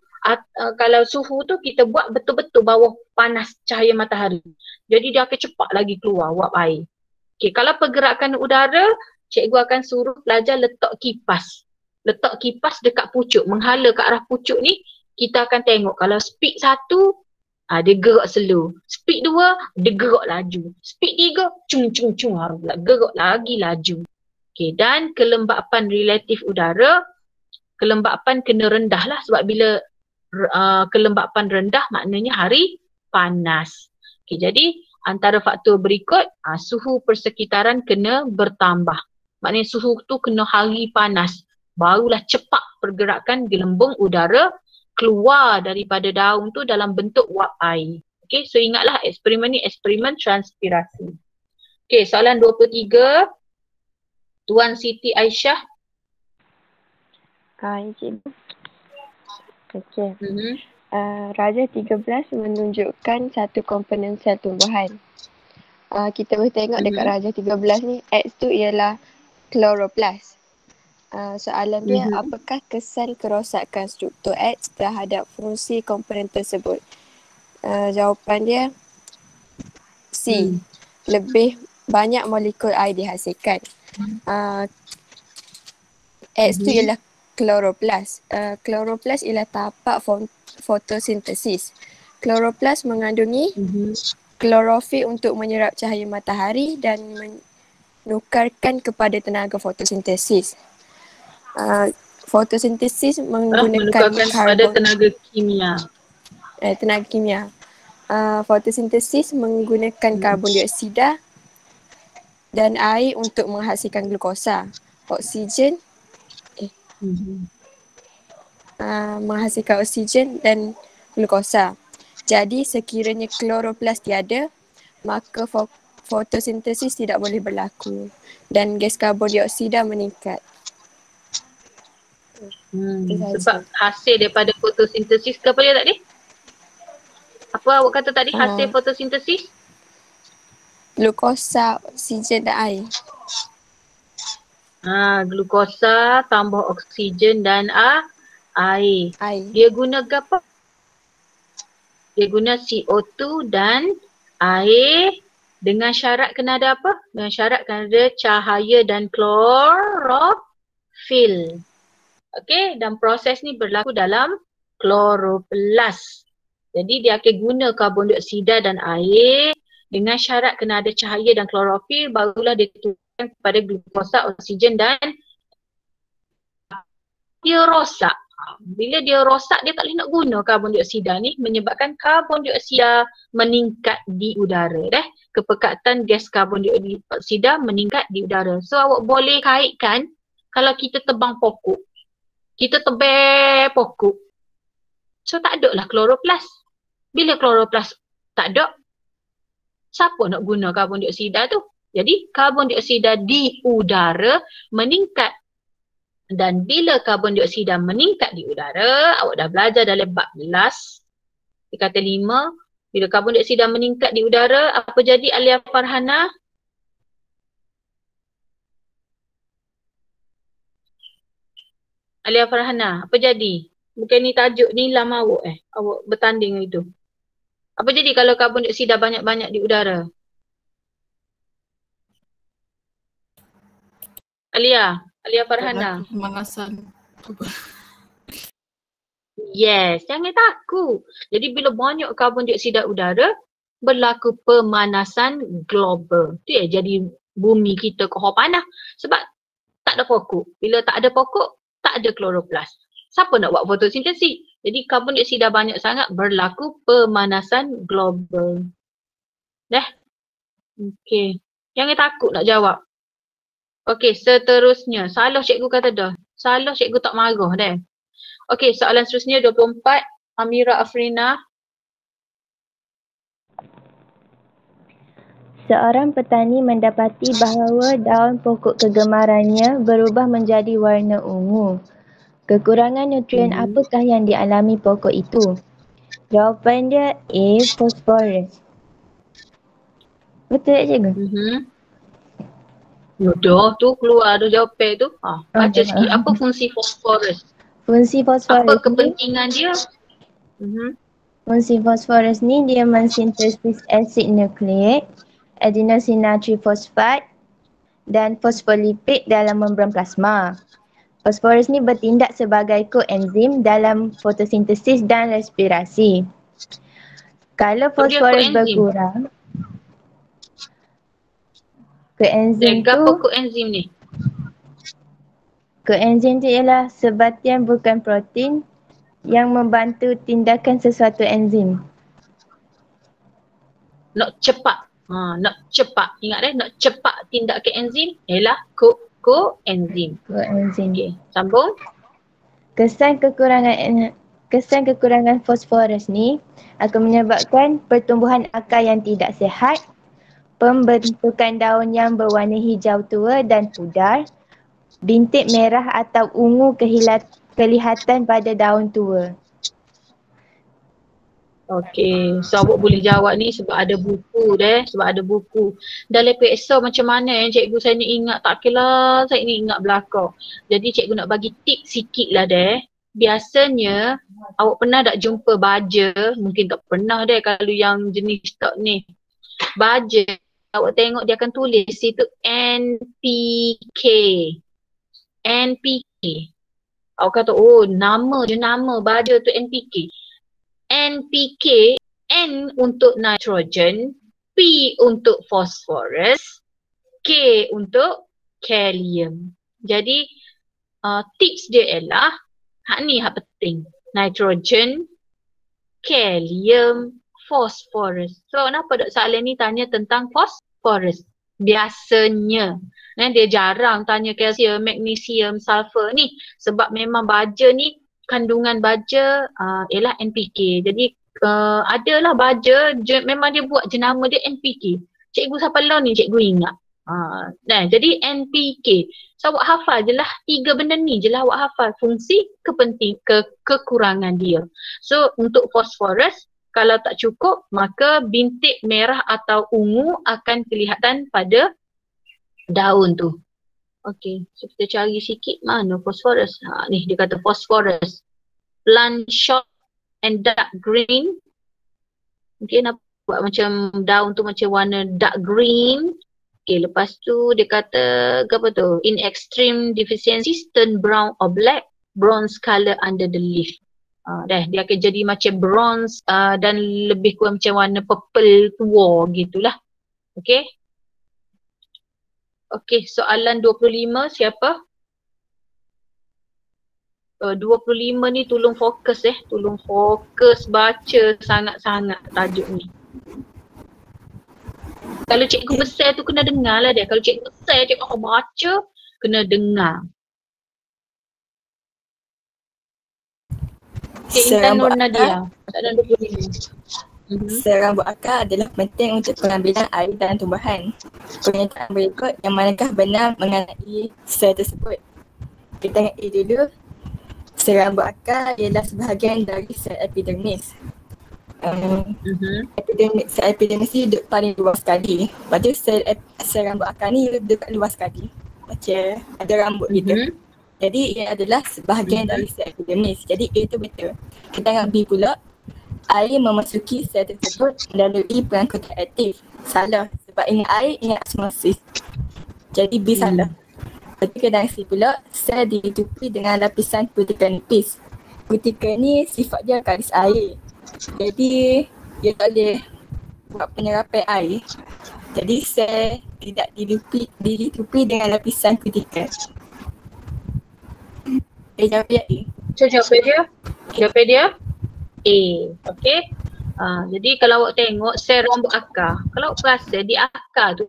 Kalau suhu tu kita buat betul-betul bawah panas cahaya matahari. Jadi dia akan cepat lagi keluar wap air. Okey, kalau pergerakan udara, cikgu akan suruh pelajar letak kipas. Letak kipas dekat pucuk, menghala ke arah pucuk ni, kita akan tengok kalau speed 1, dia gerak slow. Speed 2, dia gerak laju. Speed 3, gerak lagi laju. Okey, dan kelembapan relatif udara, kelembapan kena rendah lah sebab bila kelembapan rendah maknanya hari panas. Okey, jadi antara faktor berikut, suhu persekitaran kena bertambah. Maknanya suhu tu kena hari panas. Barulah cepat pergerakan gelembung udara keluar daripada daun tu dalam bentuk wap air. Okey, so ingatlah eksperimen ni eksperimen transpirasi. Okey, soalan 23. Tuan Siti Aisyah. Cikgu. Okey. Raja 13 menunjukkan satu komponen sel tumbuhan. Kita boleh tengok dekat Raja 13 ni, X tu ialah kloroplast. Soalan dia, apakah kesan kerosakan struktur X terhadap fungsi komponen tersebut? Jawapan dia C. Lebih banyak molekul air dihasilkan. X tu ialah kloroplast. Kloroplast ialah tapak fotosintesis. Kloroplast mengandungi klorofil untuk menyerap cahaya matahari dan menukarkan kepada tenaga fotosintesis. Fotosintesis menggunakan pada tenaga kimia. Fotosintesis menggunakan karbon dioksida dan air untuk menghasilkan glukosa. Oksigen menghasilkan oksigen dan glukosa. Jadi sekiranya kloroplast tiada, maka fotosintesis tidak boleh berlaku dan gas karbon dioksida meningkat. Sebab hasil daripada fotosintesis ke apa dia tadi? Apa awak kata tadi hasil fotosintesis? Glukosa, oksigen dan air. Glukosa tambah oksigen dan air. Dia guna apa? Dia guna CO2 dan air dengan syarat kena ada apa? Dengan syarat kena ada cahaya dan klorofil. Okey, dan proses ni berlaku dalam kloroplast. Jadi dia akan guna karbon dioksida dan air dengan syarat kena ada cahaya dan klorofil, barulah dia turunkan kepada glukosa, oksigen dan dia rosak. Bila dia rosak, dia tak boleh nak guna karbon dioksida ni, menyebabkan karbon dioksida meningkat di udara. Kepekatan gas karbon dioksida meningkat di udara. So awak boleh kaitkan kalau kita tebang pokok. Kita tebang pokok. So tak ada lah kloroplast. Bila kloroplast tak ada, siapa nak guna karbon dioksida tu? Jadi karbon dioksida di udara meningkat. Dan bila karbon dioksida meningkat di udara, awak dah belajar dalam bab 11, kata 5, bila karbon dioksida meningkat di udara, apa jadi Alia Farhana? Alia Farhana, apa jadi? Bukan ni tajuk ni lama awak awak bertanding itu. Apa jadi kalau karbon dioksida banyak-banyak di udara? Alia Farhana. Pemanasan. Yes, jangan takut. Jadi bila banyak karbon dioksida udara, berlaku pemanasan global. Tu jadi bumi kita kohor panas. Sebab tak ada pokok. Bila tak ada pokok, tak ada kloroplast. Siapa nak buat fotosintesis? Jadi karbon dioksida banyak sangat, berlaku pemanasan global. Dah? Okey. Jangan takut nak jawab. Okey, seterusnya. Salah cikgu kata dah. Salah cikgu tak marah dah. Okey, soalan seterusnya 24. Amira Afrina. Seorang petani mendapati bahawa daun pokok kegemarannya berubah menjadi warna ungu. Kekurangan nutrien apakah yang dialami pokok itu? Jawapan dia A. Fosforus. Betul tak cikgu? Dah tu keluar tu jawapan tu. Baca sikit. Apa fungsi fosforus? Fungsi fosforus apa kepentingan dia? Fungsi fosforus ni dia mensintesis asid nukleik, adenosin triphosphate dan fosfolipid dalam membran plasma. Fosforus ni bertindak sebagai koenzim dalam fotosintesis dan respirasi. Kalau fosforus berkurang, koenzim tu, apa koenzim ni? Koenzim tu ialah sebatian bukan protein yang membantu tindakan sesuatu enzim. Nak cepat. Nak cepat. Ingat nak cepat tindakan enzim ialah koenzim. Koenzim. Okey, sambung. Kesan kekurangan fosforus ni akan menyebabkan pertumbuhan akar yang tidak sihat, pembentukan daun yang berwarna hijau tua dan pudar, bintik merah atau ungu kelihatan pada daun tua. Okey, so awak boleh jawab ni sebab ada buku deh, sebab ada buku. Dalam PSO macam mana cikgu saya ni ingat, tak kira saya ni ingat belakang. Jadi cikgu nak bagi tip sikit lah deh. Biasanya awak pernah tak jumpa baja? Mungkin tak pernah deh kalau yang jenis tak ni. Baja, awak tengok dia akan tulis situ NPK. NPK. Awak kata, oh nama je nama baja tu NPK. NPK, N untuk nitrogen, P untuk phosphorus, K untuk kalium. Jadi tips dia ialah hak ni hak penting. Nitrogen, kalium, phosphorus. So kenapa dok soalan ni tanya tentang phosphorus? Biasanya dia jarang tanya kalsium, magnesium, sulfur ni sebab memang baja ni kandungan baja ialah NPK. Jadi adalah baja memang dia buat jenama dia NPK. Cikgu siapa law ni cikgu ingat. Jadi NPK. So awak hafal je lah 3 benda ni je lah awak hafal fungsi kekurangan dia. So untuk phosphorus kalau tak cukup maka bintik merah atau ungu akan kelihatan pada daun tu. Okey, so kita cari sikit mana phosphorus. Ni dia kata phosphorus. Plant short and dark green. Mungkin nak buat macam daun tu macam warna dark green. Okey, lepas tu dia kata apa tu? In extreme deficiencies turn brown or black, bronze color under the leaf. Dia akan jadi macam bronze dan lebih kurang macam warna purple tua gitulah. Okey. Okey, soalan 25 siapa? 25 ni tolong fokus tolong fokus baca sangat-sangat tajuk ni. Kalau cikgu besar tu kena dengar lah dia. Kalau cikgu besar cikgu baca kena dengar. Cik Intan Nur Nadia, soalan 25. Serambut akar adalah penting untuk pengambilan air dalam tumbuhan. Pernyataan berikut yang manakah benar mengenai sel tersebut? Kita tengok A dulu. Serambut akar ialah sebahagian dari sel epidermis. Sel epidermis ni duduk paling luas sekali. Lepas tu sel rambut akar ni duduk luas sekali. Macam ada rambut gitu. Jadi ia adalah sebahagian dari sel epidermis. Jadi A tu betul. Kita tengok B pula. Air memasuki sel tersebut melalui pengangkutan aktif. Salah. Sebab ingat air, ingat osmosis. Jadi B salah. Lepas tu kedai C pula, sel ditutupi dengan lapisan kutikel nipis. Kutikel ni sifat dia garis air. Jadi dia tak boleh buat penyerapan air. Jadi sel tidak ditutupi dengan lapisan kutikel. Jawab dia A. So jawapan dia A. Okay. Jadi kalau awak tengok sel rambut akar, kalau awak perasan di akar tu,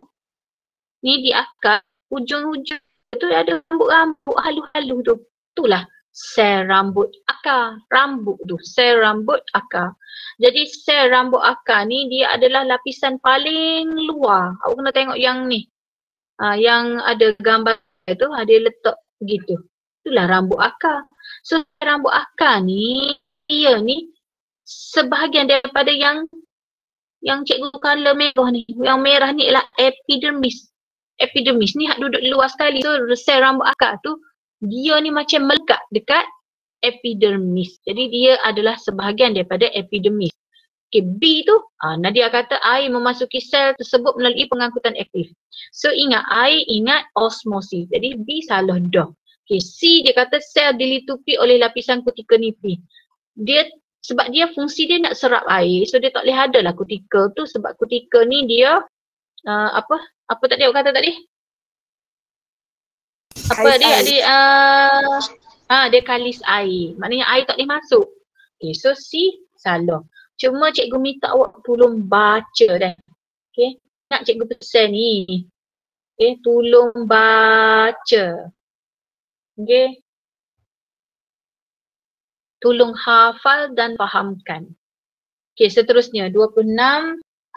di akar hujung-hujung tu ada rambut-rambut halus-halus tu. Itulah sel rambut akar. Rambut tu, sel rambut akar. Jadi sel rambut akar ni dia adalah lapisan paling luar. Awak kena tengok yang ni. Yang ada gambar tu, dia letak begitu. Itulah rambut akar. So rambut akar ni, dia ni sebahagian daripada yang cikgu colour merah ni. Yang merah ni ialah epidermis. Epidermis ni duduk luar sekali. So sel rambut akar tu dia ni macam melekat dekat epidermis. Jadi dia adalah sebahagian daripada epidermis. Okay, B tu Nadia kata air memasuki sel tersebut melalui pengangkutan aktif. So ingat air, ingat osmosis. Jadi B salah dah. Okay, C dia kata sel dilitupi oleh lapisan kutikel nipis. Sebab dia fungsi dia nak serap air, so dia tak boleh ada lah kutikel tu sebab kutikel ni dia apa tadi awak kata tadi? Apa dia dia kalis air. Maknanya air tak boleh masuk. Okay, so C salah. Cuma cikgu minta awak tolong baca dah. Okay, nak cikgu pesan ni. Okay, tolong baca. Okay. Tolong hafal dan fahamkan. Okey, seterusnya 26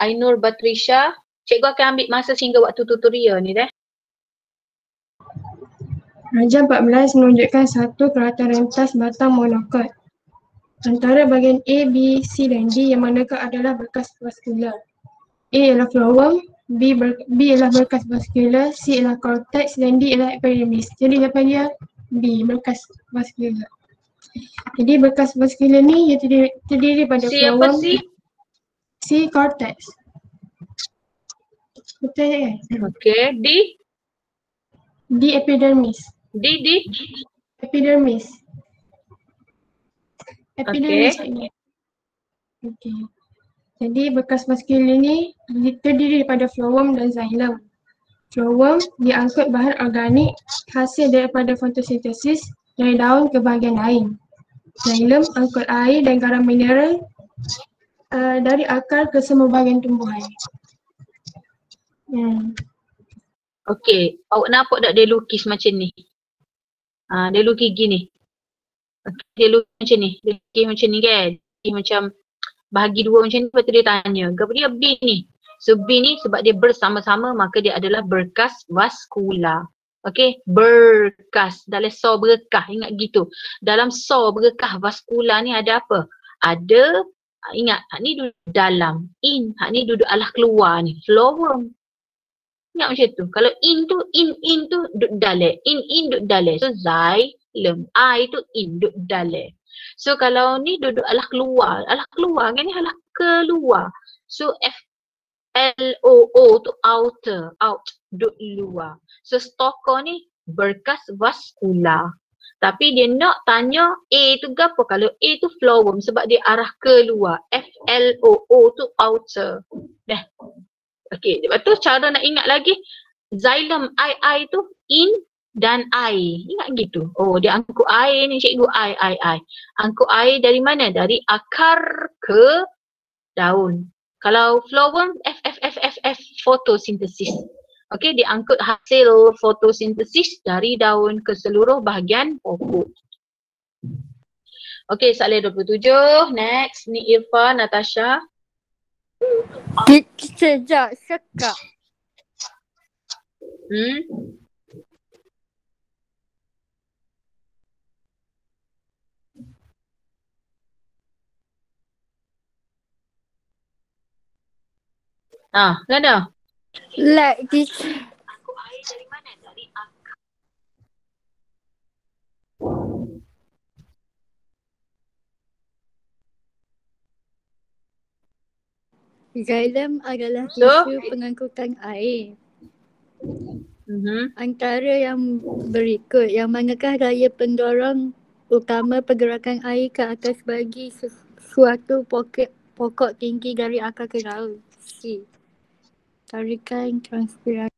Ainur Batrisha. Cikgu akan ambil masa sehingga waktu tutorial ni dah. Raja 14 menunjukkan satu keratan rentas batang monokot. Antara bahagian A, B, C dan D yang manakah adalah berkas vaskular. A ialah phloem, B ialah berkas vaskular, C ialah cortex dan D ialah epidermis. Jadi jawapan dia B, berkas vaskular. Jadi berkas vaskular ni ia terdiri pada phloem, C cortex. Betul kan? Okey, D epidermis. Epidermis. Epidermis ni. Okey. Jadi berkas vaskular ni terdiri daripada phloem dan xylem. Phloem diangkut bahan organik hasil daripada fotosintesis dari daun ke bahagian lain. Xylem angkut air dan garam mineral dari akar ke semua bahagian tumbuhan. Okey, awak nampak tak dia lukis macam ni? Dia lukis gini. Okay, dia lukis macam ni. Dia lukis macam ni kan? Dia macam bahagi dua macam ni, lepas tu dia tanya, kenapa dia B ni? So B ni sebab dia bersama-sama maka dia adalah berkas vaskular. Okey, berkas. Dalam saw berkah, ingat gitu. Dalam saw berkah vaskular ni ada apa? Ada, ingat, hak ni duduk dalam, in, hak ni duduk alah keluar ni, phloem. Ingat macam tu. Kalau in tu duduk dalam, in duduk dalam. So xylem, I tu in duduk dalam. So kalau ni duduk alah keluar kan ni alah keluar. So FLOO tu outer, out, duduk luar. So stokor ni berkas vaskular. Tapi dia nak tanya A tu apa? Kalau A tu phloem sebab dia arah keluar. FLOO tu outer. Dah. Okey, lepas tu cara nak ingat lagi xylem I tu in dan I. Ingat gitu. Oh, dia angkut air ni cikgu I. Angkut air dari mana? Dari akar ke daun. Kalau phloem F fotosintesis. Okey, dia angkut hasil fotosintesis dari daun ke seluruh bahagian pokok. Okey, soalan 27. Next, ni Irfan, Natasha. Sejak sekak. Mana? Like Angkut air dari mana? Dari akar. xylem adalah tisu pengangkutan air. Antara yang berikut, yang manakah daya pendorong utama pergerakan air ke atas bagi suatu pokok tinggi dari akar ke daun? C. Tarikan transpirasi.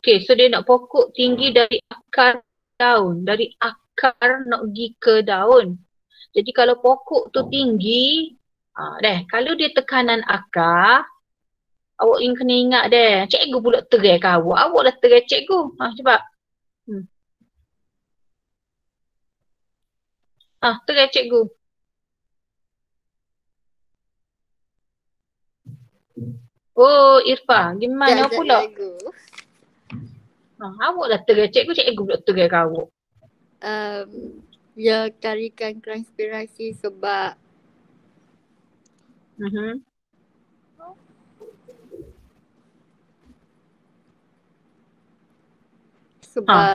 Okey, so dia nak pokok tinggi dari akar daun. Dari akar nak pergi ke daun. Jadi kalau pokok tu tinggi, kalau dia tekanan akar, awak kena ingat deh. Cikgu pula terai ke awak? Awak lah terai cikgu. Cuba. Terai cikgu. Oh, Irfan, gimana pula? Awak lah terai cikgu, cikgu pula terai ke awak. Ya, tarikan konspirasi sebab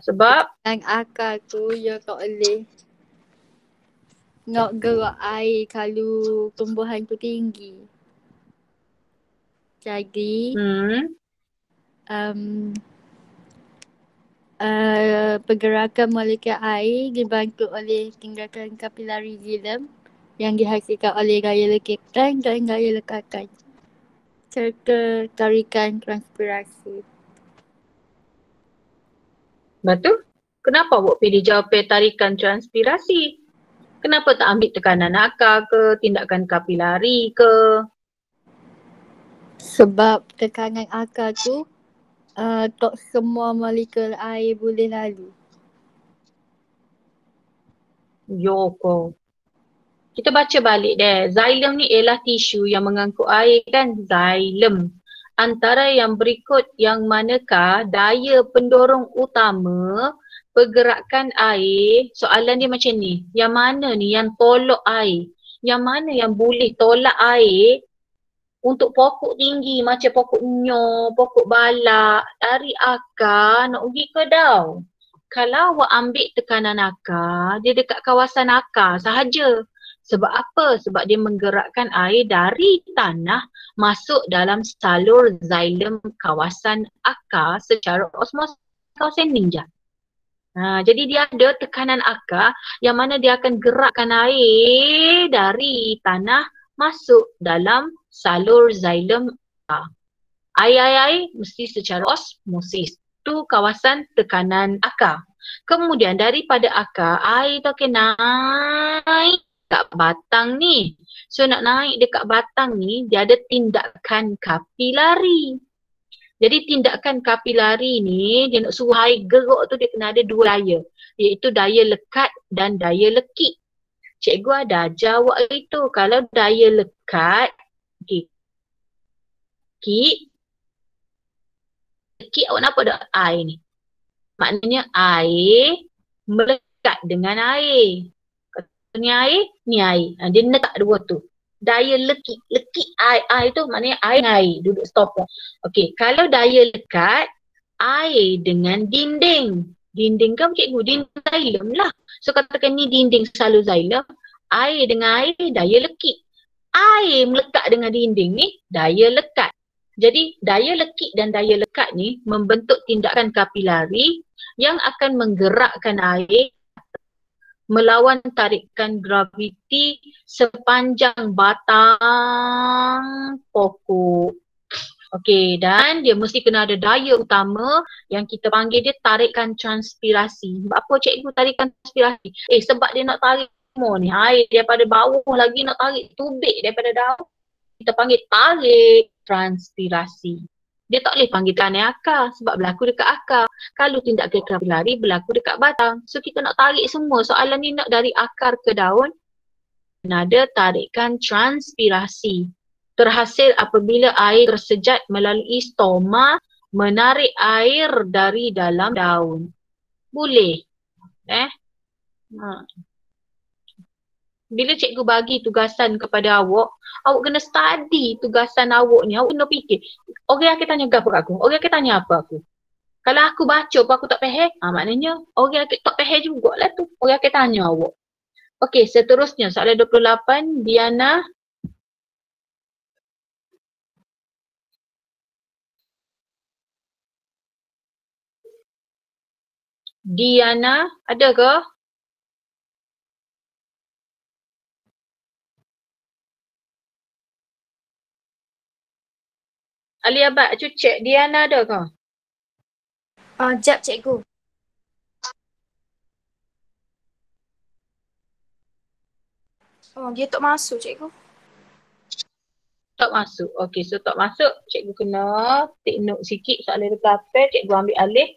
sebab yang akal tu ya tak boleh nak gerak air kalau tumbuhan tu tinggi. Jadi pergerakan molekul air dibantu oleh tindakan kapilari xilem yang dihasilkan oleh gaya lekatan dan gaya lekatan serta tarikan transpirasi. Betul? Kenapa awak pilih jawapan tarikan transpirasi? Kenapa tak ambil tekanan akar ke, tindakan kapilari ke? Sebab tekanan akar tu tak semua molekul air boleh lalu. Yoko. Kita baca balik deh. Xilem ni ialah tisu yang mengangkut air kan? Xilem. Antara yang berikut yang manakah daya pendorong utama pergerakan air? Soalan dia macam ni. Yang mana ni yang tolak air? Yang mana yang boleh tolak air untuk pokok tinggi macam pokok nyo, pokok balak, dari akar nak pergi ke daun? Kalau awak ambil tekanan akar, dia dekat kawasan akar sahaja. Sebab apa? Sebab dia menggerakkan air dari tanah masuk dalam salur xilem kawasan akar secara osmosis kawasan ninja. Jadi dia ada tekanan akar yang mana dia akan gerakkan air dari tanah masuk dalam salur xilem akar. Air mesti secara osmosis. Tu kawasan tekanan akar. Kemudian daripada akar, air tu akan naik dekat batang ni. So nak naik dekat batang ni, dia ada tindakan kapilari. Jadi tindakan kapilari ni, dia nak suruh air gerak tu dia kena ada dua daya. Iaitu daya lekat dan daya lekik. Cikgu ada ajar awak itu. Kalau daya lekat, lekik awak nampak tak air ni? Maknanya air melekat dengan air. Ni air, ni air. Dia letak dua tu. Daya lekik. Lekik air tu maknanya air duduk stop. Okey, kalau daya lekat, air dengan dinding. Dinding kan cikgu? Dinding xilem lah. So katakan ni dinding salur xilem. Air dengan air, daya lekik. Air melekat dengan dinding ni, daya lekat. Jadi daya lekik dan daya lekat ni membentuk tindakan kapilari yang akan menggerakkan air melawan tarikan graviti sepanjang batang pokok. Okey, dan dia mesti kena ada daya utama yang kita panggil dia tarikan transpirasi. Sebab apa cikgu tarikan transpirasi? Sebab dia nak tarik semua ni air daripada bawah lagi nak tarik tubik daripada daun. Kita panggil tarik transpirasi. Dia tak boleh panggil tekanan akar sebab berlaku dekat akar. Kalau tindakan kapilari berlaku dekat batang. So kita nak tarik semua. Soalan ni nak dari akar ke daun. Ada tarikan transpirasi. Terhasil apabila air tersejat melalui stoma menarik air dari dalam daun. Boleh. Bila cikgu bagi tugasan kepada awak, awak kena study tugasan awak ni. Awak kena fikir, orang akan tanya apa aku? Orang akan tanya apa aku? Kalau aku baca pun aku tak faham, maknanya orang akan tak faham jugalah tu. Orang akan tanya awak. Okey, seterusnya soalan 28, Diana. Diana, ada ke? Ali Abad, cek Diana ada ke? Jap cikgu. Dia tak masuk cikgu. Tak masuk. Okey, so tak masuk. Cikgu kena take note sikit soalan 28. Cikgu ambil alih.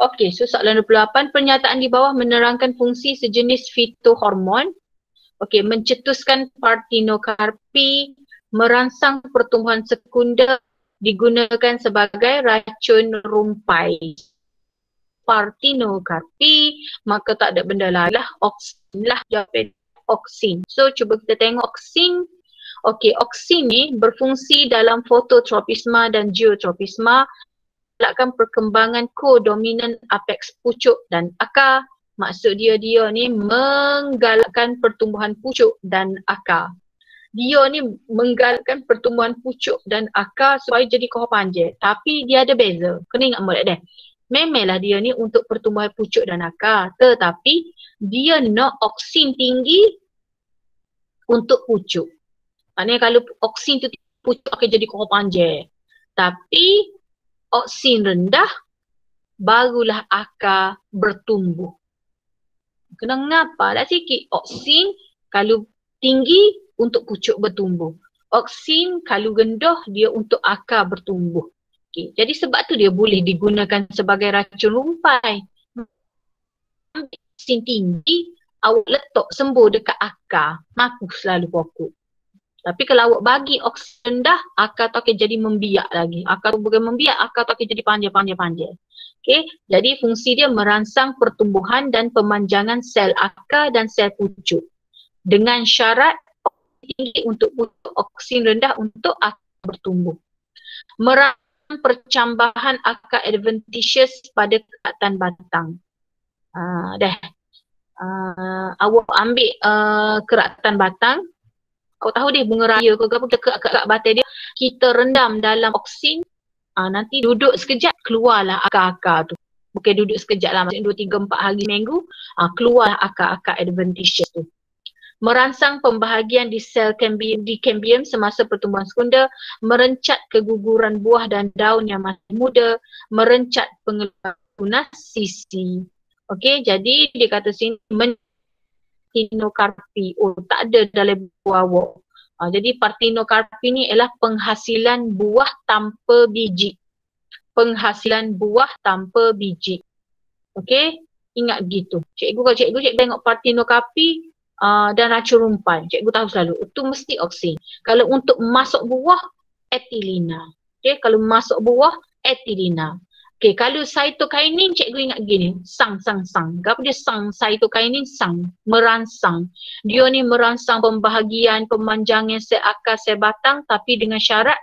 Okey, so soalan 28. Pernyataan di bawah menerangkan fungsi sejenis fitohormon. Okey, mencetuskan partenokarpi, merangsang pertumbuhan sekunder, digunakan sebagai racun rumpai. Partenokarpi, maka tak ada benda lain lah. Oksin lah jawapan. Oksin. So cuba kita tengok oksin. Okey, oksin ni berfungsi dalam fototropisma dan geotropisma, melakukan perkembangan kodominan apex pucuk dan akar. Maksud dia ni menggalakkan pertumbuhan pucuk dan akar. Dia ni menggalakkan pertumbuhan pucuk dan akar supaya jadi kohor panjang. Tapi dia ada beza. Kena ingat molek dia. Memanglah dia ni untuk pertumbuhan pucuk dan akar, tetapi dia nak oksin tinggi untuk pucuk. Maknanya kalau oksin tu pucuk akan jadi kohor panjang. Tapi oksin rendah, barulah akar bertumbuh. Kena ngapa dah sikit. Oksin kalau tinggi untuk pucuk bertumbuh. Oksin kalau rendah dia untuk akar bertumbuh. Okay. Jadi sebab tu dia boleh digunakan sebagai racun rumpai. Oksin tinggi, awak letak sembuh dekat akar, maku selalu pokok. Tapi kalau awak bagi oksin rendah, akar tu akan jadi membiak lagi. Akar tu bukan membiak, akar tu akan jadi panjang. Okay. Jadi fungsi dia merangsang pertumbuhan dan pemanjangan sel akar dan sel pucuk. Dengan syarat oksin tinggi untuk pucuk, oksin rendah untuk akar bertumbuh. Merangsang percambahan akar adventitious pada kerakatan batang. Awak ambil kerakatan batang. Awak tahu dia bunga raya ke apa, dekat batang dia, kita rendam dalam oksin, nanti duduk sekejap keluarlah akar-akar tu. Bukan duduk sekejap lah, maksudnya 2, 3, 4 hari minggu, keluar akar-akar adventitious tu. Merangsang pembahagian di sel cambium semasa pertumbuhan sekunder, merencat keguguran buah dan daun yang masih muda, merencat pengeluaran tunas sisi. Okey, jadi dia kata sini partenokarpi. Tak ada dalam buah awak. Jadi partenokarpi ni ialah penghasilan buah tanpa biji. Penghasilan buah tanpa biji. Okey, ingat begitu. Kalau cikgu tengok partenokarpi dan racun rumpai, cikgu tahu selalu itu mesti oksin. Kalau untuk masuk buah, etilina. Okey, kalau masuk buah, etilina. Okey, kalau cytokinin, cikgu ingat gini, sang. Apa dia sang? Cytokinin sang, merangsang. Dia ni merangsang pembahagian, pemanjangan sel akar, sel batang, tapi dengan syarat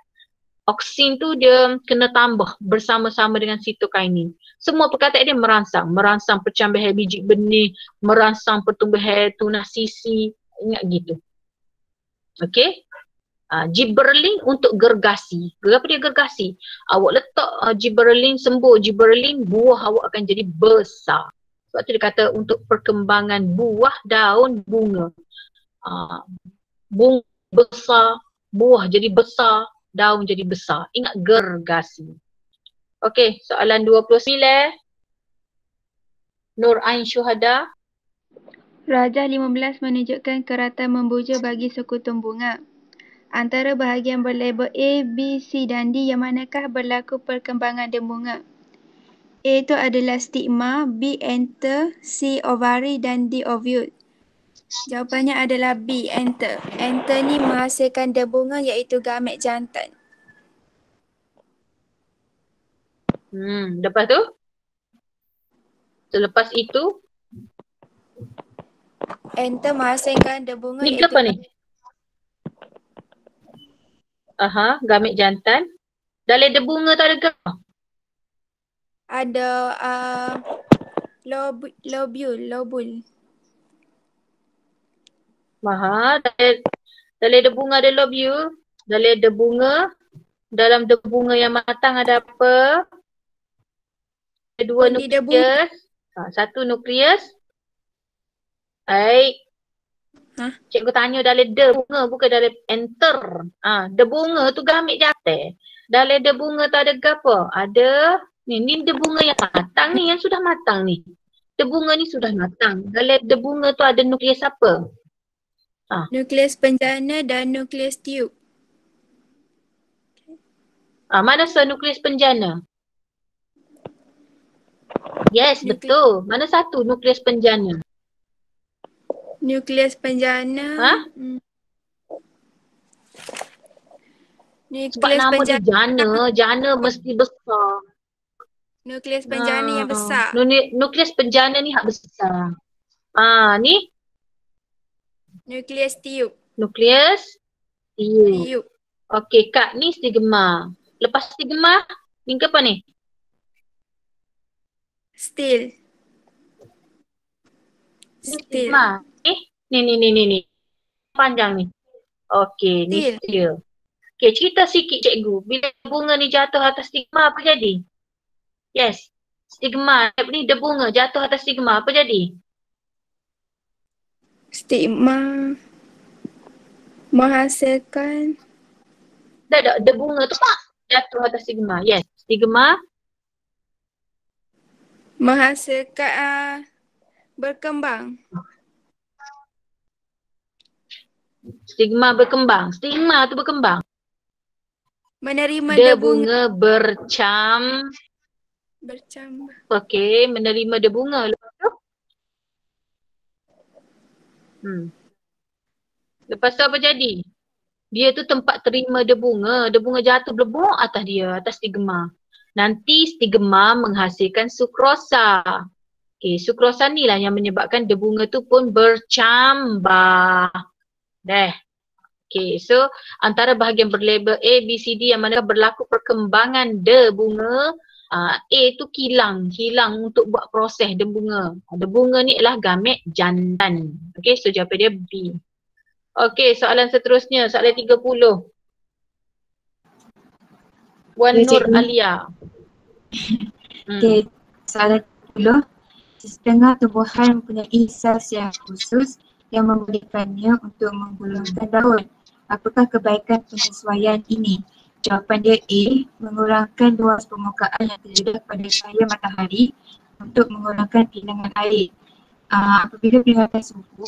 oksin tu dia kena tambah bersama-sama dengan cytokinin. Semua perkataan dia merangsang percambahan biji benih, merangsang pertumbuhan tunas sisi, ingat gitu. Okey. Gibberellin untuk gergasi. Apa dia gergasi? Awak letak gibberellin, sembuh gibberellin, buah awak akan jadi besar. Sebab tu dia kata untuk perkembangan buah, daun, bunga. Bunga besar, buah jadi besar, daun jadi besar. Ingat gergasi. Okey, soalan 29. Nur Ain Syuhada. Rajah 15 menunjukkan keratan membuja bagi sekutum bunga. Antara bahagian berlabel A, B, C dan D yang manakah berlaku perkembangan bunga? A itu adalah stigma, B anther, C ovari dan D ovule. Jawapannya adalah B, anther. Anther ni menghasilkan bunga iaitu gamet jantan. Lepas tu? Selepas itu? Anther menghasilkan bunga ni iaitu apa ni? Gamet jantan. Dalam bunga tu ada apa? Ada lobul. Dalam bunga ada lobule. Dalam bunga. Dalam bunga yang matang ada apa? Ada 2 nukleus. Satu nukleus. Baik. Cikgu tanya dalam bunga bukan dalam enter. Bunga tu gamet jantan. Dalam bunga tu ada apa? Ada Ni debunga yang matang ni, yang sudah matang ni. Debunga ni sudah matang. Dalam debunga tu ada nukleus apa? Nukleus penjana dan nukleus tiup. Mana nukleus penjana? Yes, betul. Mana satu nukleus penjana? Nukleus penjana. Sebab nama dia jana mesti besar. Nukleus penjana yang besar. Nukleus penjana ni hak besar. Ni? Nukleus tiup. Nukleus tiup. Okey, Kak, ni stigma. Lepas stigma, ni ke apa ni? Stil. Stigma. Ni. Panjang ni. Okey, ni stil. Okey, cerita sikit cikgu. Bila bunga ni jatuh atas stigma, apa jadi? Yes. Stigma ni debunga jatuh atas stigma, apa jadi? Stigma menghasilkan debunga tu jatuh atas stigma. Yes. Stigma menghasilkan berkembang. Stigma berkembang. Stigma tu berkembang. Menerima debunga bercambah. Okey, menerima debunga. Lepas tu? Lepas tu apa jadi? Dia tu tempat terima debunga. Debunga jatuh blebuk atas dia, atas stigma. Nanti stigma menghasilkan sukrosa. Okey, sukrosa ni lah yang menyebabkan debunga tu pun bercambah. Okay, so antara bahagian berlabel A, B, C, D yang mana berlaku perkembangan debunga, A tu kilang untuk buat proses debunga. Debunga ni adalah gamet jantan. Okay, so jawapan dia B. Okay, soalan seterusnya, soalan 30. Wan Nur Alia. Okay, soalan 30. Setengah tumbuhan mempunyai sels yang khusus yang membolehkannya untuk menggulungkan daun. Apakah kebaikan penyesuaian ini? Jawapan dia A, mengurangkan luas permukaan yang terdedah pada cahaya matahari untuk mengurangkan kehilangan air. Apabila peringatan suhu,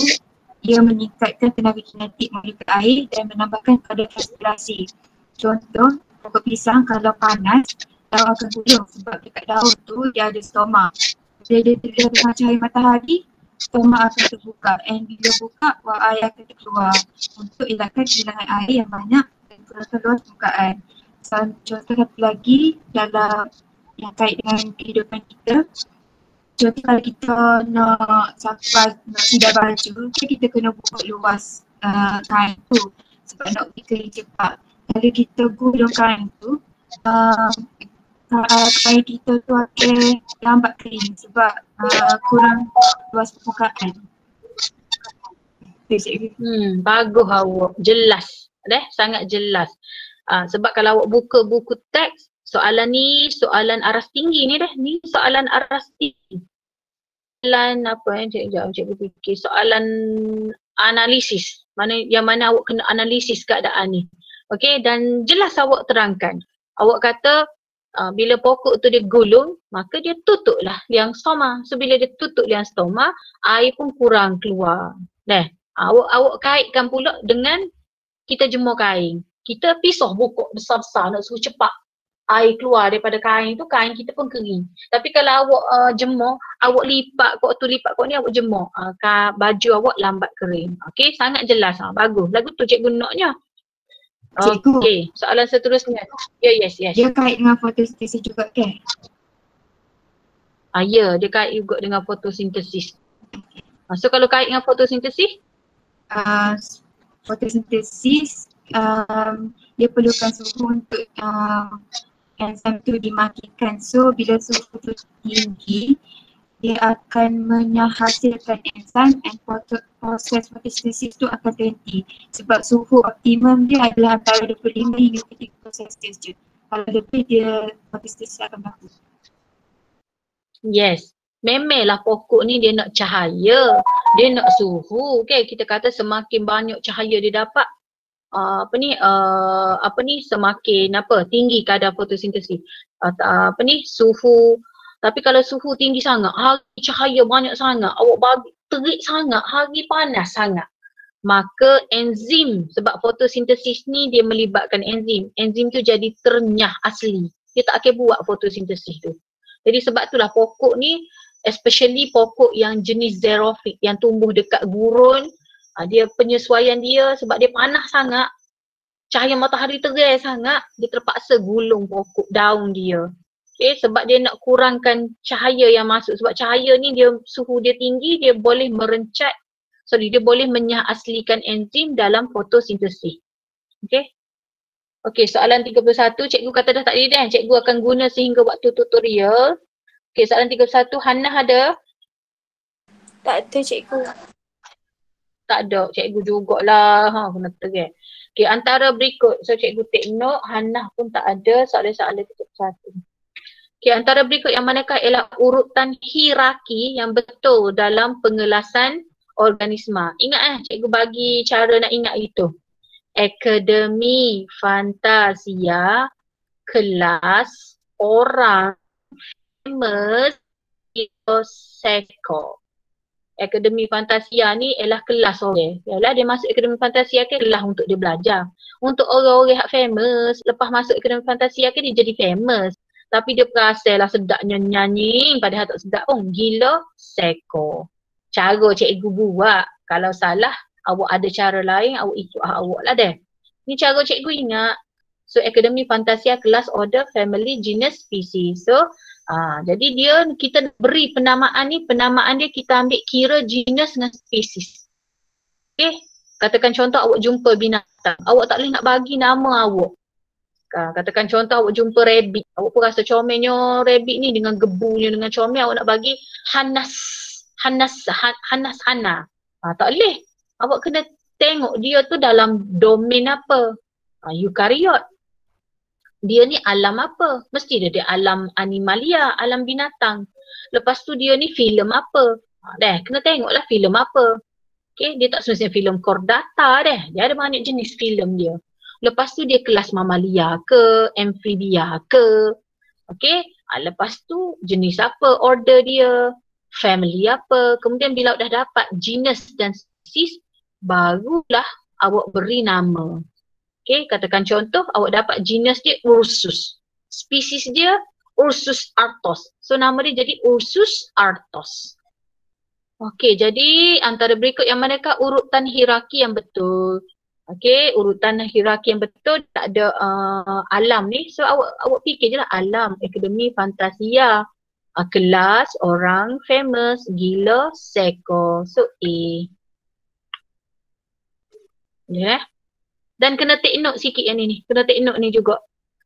ia meningkatkan tenaga kinetik molekul air dan menambahkan kadar transpirasi. Contoh, pokok pisang kalau panas, daun akan gulung sebab dekat daun tu dia ada stoma. Bila dia terdedah dengan cahaya matahari, stoma akan terbuka and bila buka, wang air akan terkeluar untuk elakkan kehilangan air yang banyak dan kurangkan luas permukaan. Contoh satu lagi dalam yang kait dengan kehidupan kita. Contoh kalau kita nak sampai nak sidar baju, kita kena buka luas kain tu sebab nak pergi kering cepat. Kalau kita gulung kain tu, kain kita tu akan lambat kering sebab kurang luas permukaan. Bagus awak. Jelas. Sangat jelas. Sebab kalau awak buka buku teks, soalan ni soalan aras tinggi ni ni soalan aras tinggi. Soalan apa cikgu fikir, soalan analisis. Yang mana awak kena analisis keadaan ni. Okey, dan jelas awak terangkan. Awak kata bila pokok tu dia gulung, maka dia tutuplah liang stoma. So bila dia tutup liang stoma, air pun kurang keluar. Awak kaitkan pula dengan kita jemur kain. Kita pisah pokok besar-besar nak suruh cepat air keluar daripada kain tu, kain kita pun kering. Tapi kalau awak jemur, awak lipat kot tu, lipat kot ni, awak jemur, baju awak lambat kering. Okey, sangat jelas. Bagus. Lagu tu cikgu naknya. Okey, soalan seterusnya. Yes. Dia kait dengan fotosintesis juga kan? Ya, dia kait juga dengan fotosintesis. So kalau kait dengan fotosintesis? Fotosintesis dia perlukan suhu untuk enzim tu dimatikan. So bila suhu tu tinggi, dia akan menghasilkan enzim and proses fotosintesis tu akan berhenti. Sebab suhu optimum dia adalah antara 25 hingga 30 Celsius je. Kalau lebih dia fotosintesis akan berlaku. Yes. Memanglah pokok ni dia nak cahaya, dia nak suhu. Okay, kita kata semakin banyak cahaya dia dapat, semakin tinggi kadar fotosintesis. suhu. Tapi kalau suhu tinggi sangat, hari cahaya banyak sangat, awak bagi terik sangat, hari panas sangat, maka enzim, sebab fotosintesis ni dia melibatkan enzim. Enzim tu jadi ternyah asli. Dia tak akan buat fotosintesis tu. Jadi sebab itulah pokok ni, especially pokok yang jenis xerophyte yang tumbuh dekat gurun, dia penyesuaian dia sebab dia panas sangat, cahaya matahari terai sangat, dia terpaksa gulung pokok daun dia. Okay, sebab dia nak kurangkan cahaya yang masuk. Sebab cahaya ni dia suhu dia tinggi, dia boleh dia boleh menyah aslikan enzim dalam fotosintesis. Okay. Okay, soalan 31, cikgu kata dah tak ada dah. Cikgu akan guna sehingga waktu tutorial. Okay, soalan 31, Hannah ada? Tak ada cikgu. Tak ada, cikgu jugalah. Kena terai. Okay, antara berikut. So cikgu take note, Hannah pun tak ada soalan-soalan 31. Okay, antara berikut yang manakah ialah urutan hierarki yang betul dalam pengelasan organisma. Ingat cikgu bagi cara nak ingat itu. Akademi, fantasia, kelas, orang, famous, seko. Akademi fantasia ni ialah kelas orang. Yalah dia masuk akademi fantasia ke kelas untuk dia belajar. Untuk orang-orang yang famous, lepas masuk akademi fantasia ke dia jadi famous. Tapi dia perasalah sedapnya nyanyi, padahal tak sedap pun. Gila, seko. Cara cikgu buat. Kalau salah, awak ada cara lain, awak ikut awak lah deh. Ni cara cikgu ingat. So, akademi fantasia, kelas, order, family, genus, species. So, jadi kita beri penamaan ni, penamaan dia kita ambil kira genus dengan species. Okay, katakan contoh awak jumpa binatang. Awak tak boleh nak bagi nama awak. Katakan contoh awak jumpa rabbit. Awak pun rasa comelnya rabbit ni dengan gebunya, dengan comel. Awak nak bagi Hana. Tak boleh. Awak kena tengok dia tu dalam domain apa. Eukariot. Dia ni alam apa? Mesti dia alam animalia, alam binatang. Lepas tu dia ni filem apa? Kena tengoklah filem apa. Okay, dia tak semestinya filem chordata Dia ada banyak jenis filem dia. Lepas tu dia kelas mamalia ke, amphibia ke. Okay, lepas tu jenis apa, order dia, family apa. Kemudian bila dah dapat genus dan species, barulah awak beri nama. Okay, katakan contoh awak dapat genus dia Ursus. Species dia Ursus arctos. So nama dia jadi Ursus arctos. Okay, jadi antara berikut yang manakah urutan hierarki yang betul? Okay, urutan hierarki yang betul tak ada alam ni. So awak fikir je lah alam, akademi, fantasia, kelas, orang, famous, gila, seko. So A. Yeah. Dan kena take note sikit yang ni. Kena take note ni juga.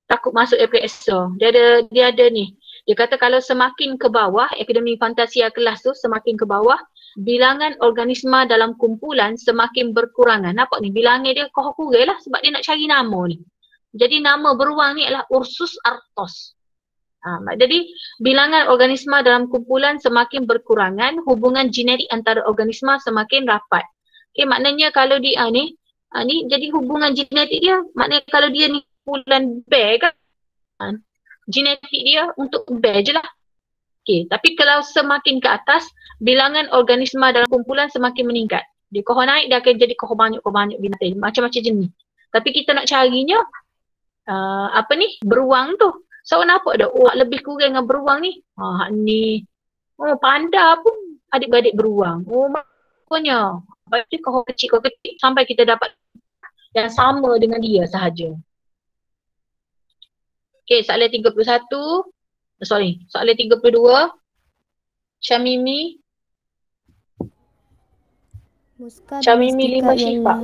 Takut masuk FPSO. Dia ada ni. Dia kata kalau semakin ke bawah, akademi fantasia kelas tu semakin ke bawah, bilangan organisma dalam kumpulan semakin berkurangan. Nampak ni bilangnya dia kurang lah sebab dia nak cari nama ni. Jadi nama beruang ni adalah Ursus arctos. Jadi bilangan organisma dalam kumpulan semakin berkurangan, hubungan genetik antara organisma semakin rapat. Okay, maknanya kalau dia ni jadi hubungan genetik dia, maknanya kalau dia ni kumpulan bear kan, genetik dia untuk bear je lah. Okay, tapi kalau semakin ke atas, bilangan organisma dalam kumpulan semakin meningkat. Dia kohon naik, dia akan jadi kohon banyak binatang, macam-macam jenis. Tapi kita nak carinya, beruang tu. So nampak dah, lebih kurang dengan beruang ni. Ni, panda pun adik-beradik beruang. Maknanya, kohon kecil, sampai kita dapat yang sama dengan dia sahaja. Okay, soalan 32. Syamimi. Syamimi 5 Syifa.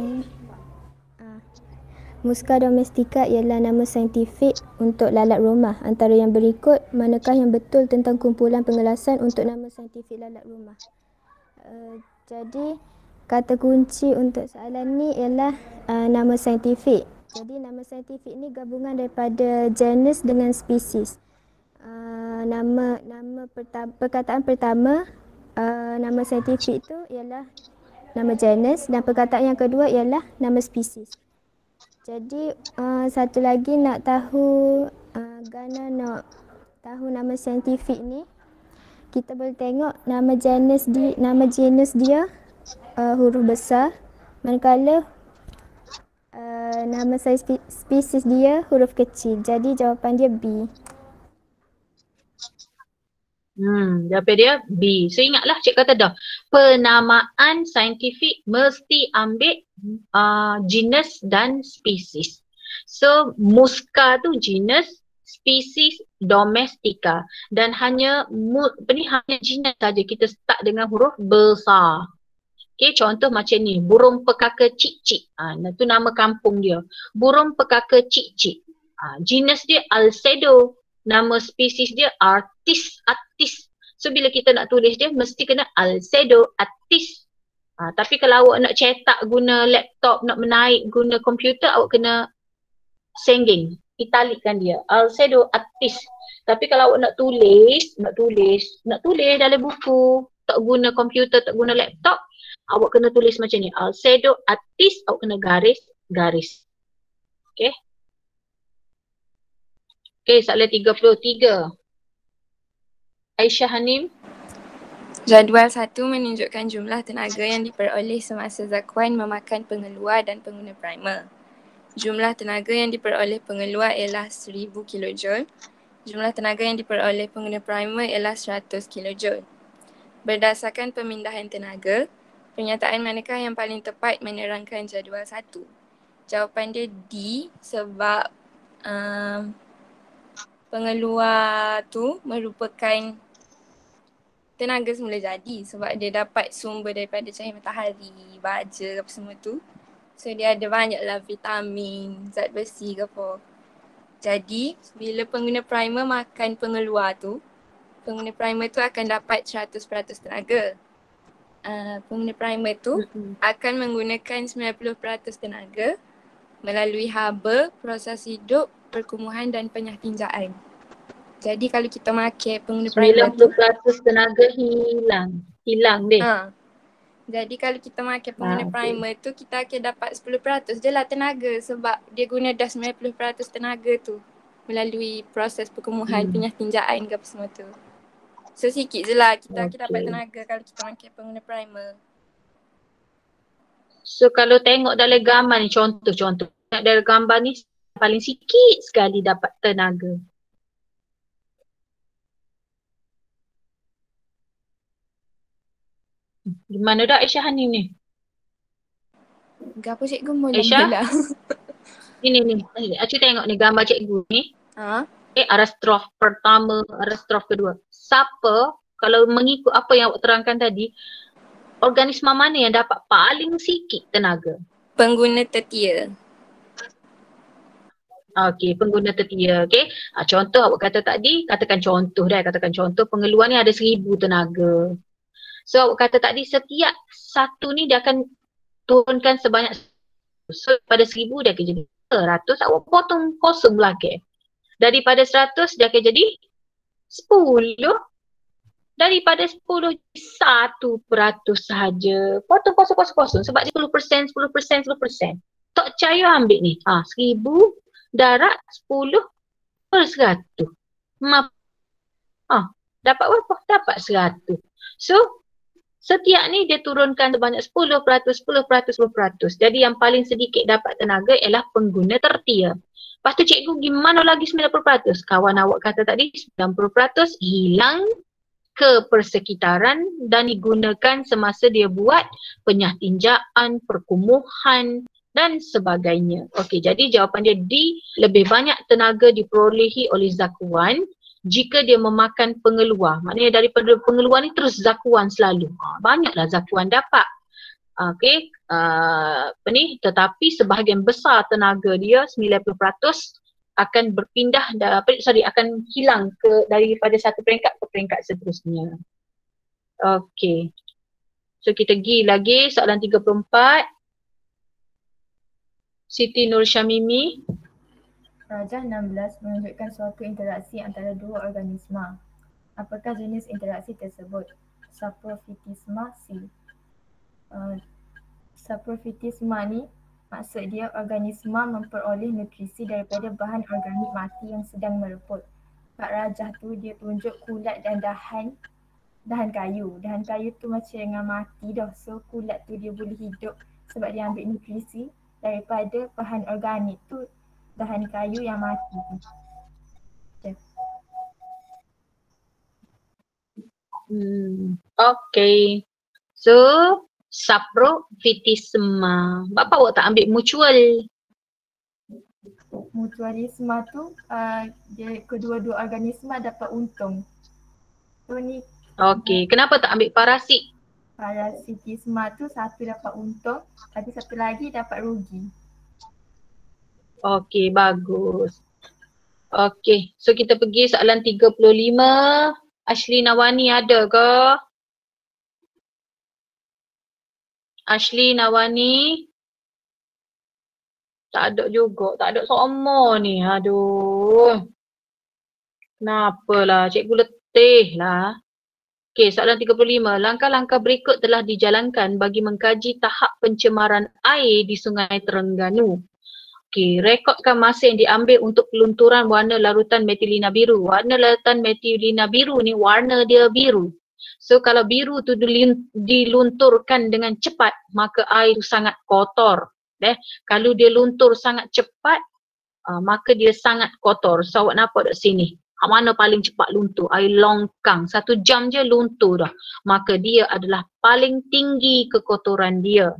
Musca domestica ialah nama saintifik untuk lalat rumah. Antara yang berikut, manakah yang betul tentang kumpulan pengelasan untuk nama saintifik lalat rumah? Jadi, kata kunci untuk soalan ni ialah nama saintifik. Jadi, nama saintifik ni gabungan daripada genus dengan spesies. Perkataan pertama, nama saintifik tu ialah nama genus dan perkataan yang kedua ialah nama spesies. Jadi satu lagi nak tahu Gana nak tahu nama saintifik ni, kita boleh tengok nama genus dia huruf besar, manakala nama spesies dia huruf kecil. Jadi jawapan dia B. Jawapan dia B. So ingatlah cik kata dah, penamaan saintifik mesti ambil genus dan spesies. So Musca tu genus, spesies domestica, dan hanya hanya genus saja kita start dengan huruf besar. Okay, contoh macam ni, burung pekaka cik-cik. Itu nama kampung dia. Burung pekaka cik-cik. Genus dia Alcedo. Nama spesies dia Artis. So bila kita nak tulis dia mesti kena Alcedo Artis. Tapi kalau awak nak cetak guna laptop, nak menaik guna komputer, awak kena sengging, italikkan dia, Alcedo Artis. Tapi kalau awak nak tulis dalam buku, tak guna komputer, tak guna laptop, awak kena tulis macam ni, Alcedo Artis, awak kena garis. Okay. Okay, soalan 33. Aisyah Hanim. Jadual 1 menunjukkan jumlah tenaga yang diperoleh semasa zakuan memakan pengeluar dan pengguna primer. Jumlah tenaga yang diperoleh pengeluar ialah 1000 kJ. Jumlah tenaga yang diperoleh pengguna primer ialah 100 kJ. Berdasarkan pemindahan tenaga, pernyataan manakah yang paling tepat menerangkan jadual 1? Jawapan dia D, sebab pengeluar tu merupakan tenaga semula jadi, sebab dia dapat sumber daripada cahaya matahari, baja apa semua tu. So dia ada banyaklah vitamin, zat besi ke apa. Jadi bila pengguna primer makan pengeluar tu, pengguna primer tu akan dapat 100% tenaga. Pengguna primer tu akan menggunakan 90% tenaga melalui haba, proses hidup, perkumuhan dan penyahtinjaan. Jadi kalau kita makan pengguna primer tu 90% tenaga hilang deh. Jadi kalau kita makan pengguna primer tu, kita akan dapat 10% je lah tenaga, sebab dia guna dah 90% tenaga tu melalui proses perkumuhan, penyahtinjaan ke apa semua tu. So sikit je lah kita akan dapat tenaga kalau kita makan pengguna primer. So kalau tengok dalam gambar ni, contoh dalam gambar ni paling sikit sekali dapat tenaga. Gimana dah Aisyah Hanim ni? Gapo cikgu mula Aisyah? Ni. Acik tengok ni gambar cikgu ni. Arastrof pertama, arastrof kedua. Siapa, kalau mengikut apa yang awak terangkan tadi, organisma mana yang dapat paling sikit tenaga? Pengguna tetia. Okey, pengguna tetia. Okey. Contoh awak kata tadi, katakan contoh pengeluar ni ada 1000 tenaga. So awak kata tadi setiap satu ni dia akan turunkan sebanyak, so pada 1000 dia akan jadi 100, awak potong kosong belakang. Daripada 100 dia akan jadi 10. Daripada 10 1% sahaja. Potong kosong sebab dia 10%. Tak percaya ambil ni. 1000 darab 10 per 100. Dapat berapa? Dapat 100. So setiap ni dia turunkan sebanyak 10%. Jadi yang paling sedikit dapat tenaga ialah pengguna tertia. Lepas tu cikgu gimana lagi 90%? Kawan awak kata tadi 90% hilang ke persekitaran dan digunakan semasa dia buat penyahtinjaan, perkumuhan dan sebagainya. Okey, jadi jawapan dia D, lebih banyak tenaga diperolehi oleh zakuan jika dia memakan pengeluar. Maknanya daripada pengeluar ni terus zakuan selalu. Banyaklah zakuan dapat. Okey, tetapi sebahagian besar tenaga dia 90% akan berpindah akan hilang daripada satu peringkat ke peringkat seterusnya. Okey. So kita pergi lagi soalan 34. Siti Nur Syamimi. Rajah 16 menunjukkan suatu interaksi antara dua organisma. Apakah jenis interaksi tersebut? Saprophytisma C. Saprophytisma ni maksud dia organisma memperoleh nutrisi daripada bahan organik mati yang sedang mereput. Kak Rajah tu dia tunjuk kulat dan dahan kayu. Dahan kayu tu macam dengan mati dah. So kulat tu dia boleh hidup sebab dia ambil nutrisi daripada bahan organik tu, dahan kayu yang mati tu. Okay. So, saprofitisma. Bapak awak tak ambil mutual? Mutualisme tu dia kedua-dua organisma dapat untung. So ni Okay. Kenapa tak ambil parasit? parasitisme tu satu dapat untung, tapi satu lagi dapat rugi. Okay, bagus. Okay, so kita pergi soalan 35. Ashley Nawani ada ke? Ashley Nawani? Tak ada juga, tak ada sama ni. Aduh. Kenapalah, cikgu letih lah. Okay, soalan 35. Langkah-langkah berikut telah dijalankan bagi mengkaji tahap pencemaran air di Sungai Terengganu. Okay, rekodkan masa yang diambil untuk pelunturan warna larutan metilina biru. Warna larutan metilina biru ni warna dia biru. So kalau biru tu dilunturkan dengan cepat, maka air tu sangat kotor. Kalau dia luntur sangat cepat, maka dia sangat kotor. So awak nampak dekat sini. Mana paling cepat luntur? Air longkang. 1 jam je luntur dah. Maka dia adalah paling tinggi kekotoran dia.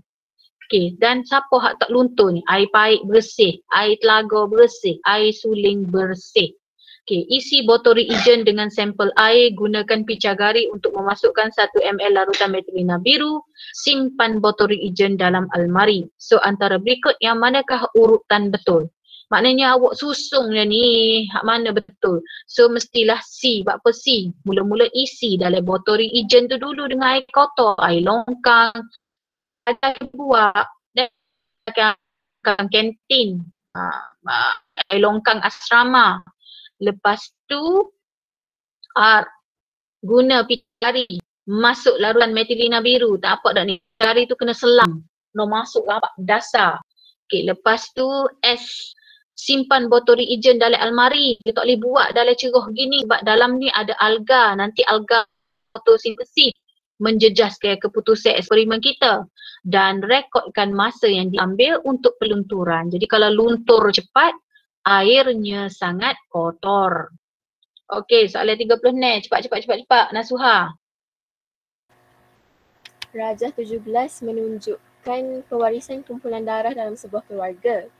Okay, dan siapa hak tak luntur ni? Air paik bersih, air telaga bersih, air suling bersih. Okay, isi botol reagen dengan sampel air, gunakan picagari untuk memasukkan 1 ml larutan metilina biru, simpan botol reagen dalam almari. So antara berikut yang manakah urutan betul? Maknanya awak susung dia ni, hak mana betul? So mestilah C. Buat apa C? Mula-mula isi dalam botol reagen tu dulu dengan air kotor, air longkang. Ada buat kantin, air longkang asrama. Lepas tu guna picagari, masuk larutan metilina biru. Tak apa dah ni, picagari tu kena selam, no masuk rapat dasar. Okay, lepas tu S, simpan botol reagen dalam almari. Dia tak boleh buat dalam cerah gini sebab dalam ni ada alga. Nanti alga fotosintesis menjejaskan keputusan eksperimen kita, dan rekodkan masa yang diambil untuk pelunturan. Jadi kalau luntur cepat, airnya sangat kotor. Okey, soalan 30 ni. Cepat. Nasuha. Rajah 17 menunjukkan pewarisan kumpulan darah dalam sebuah keluarga.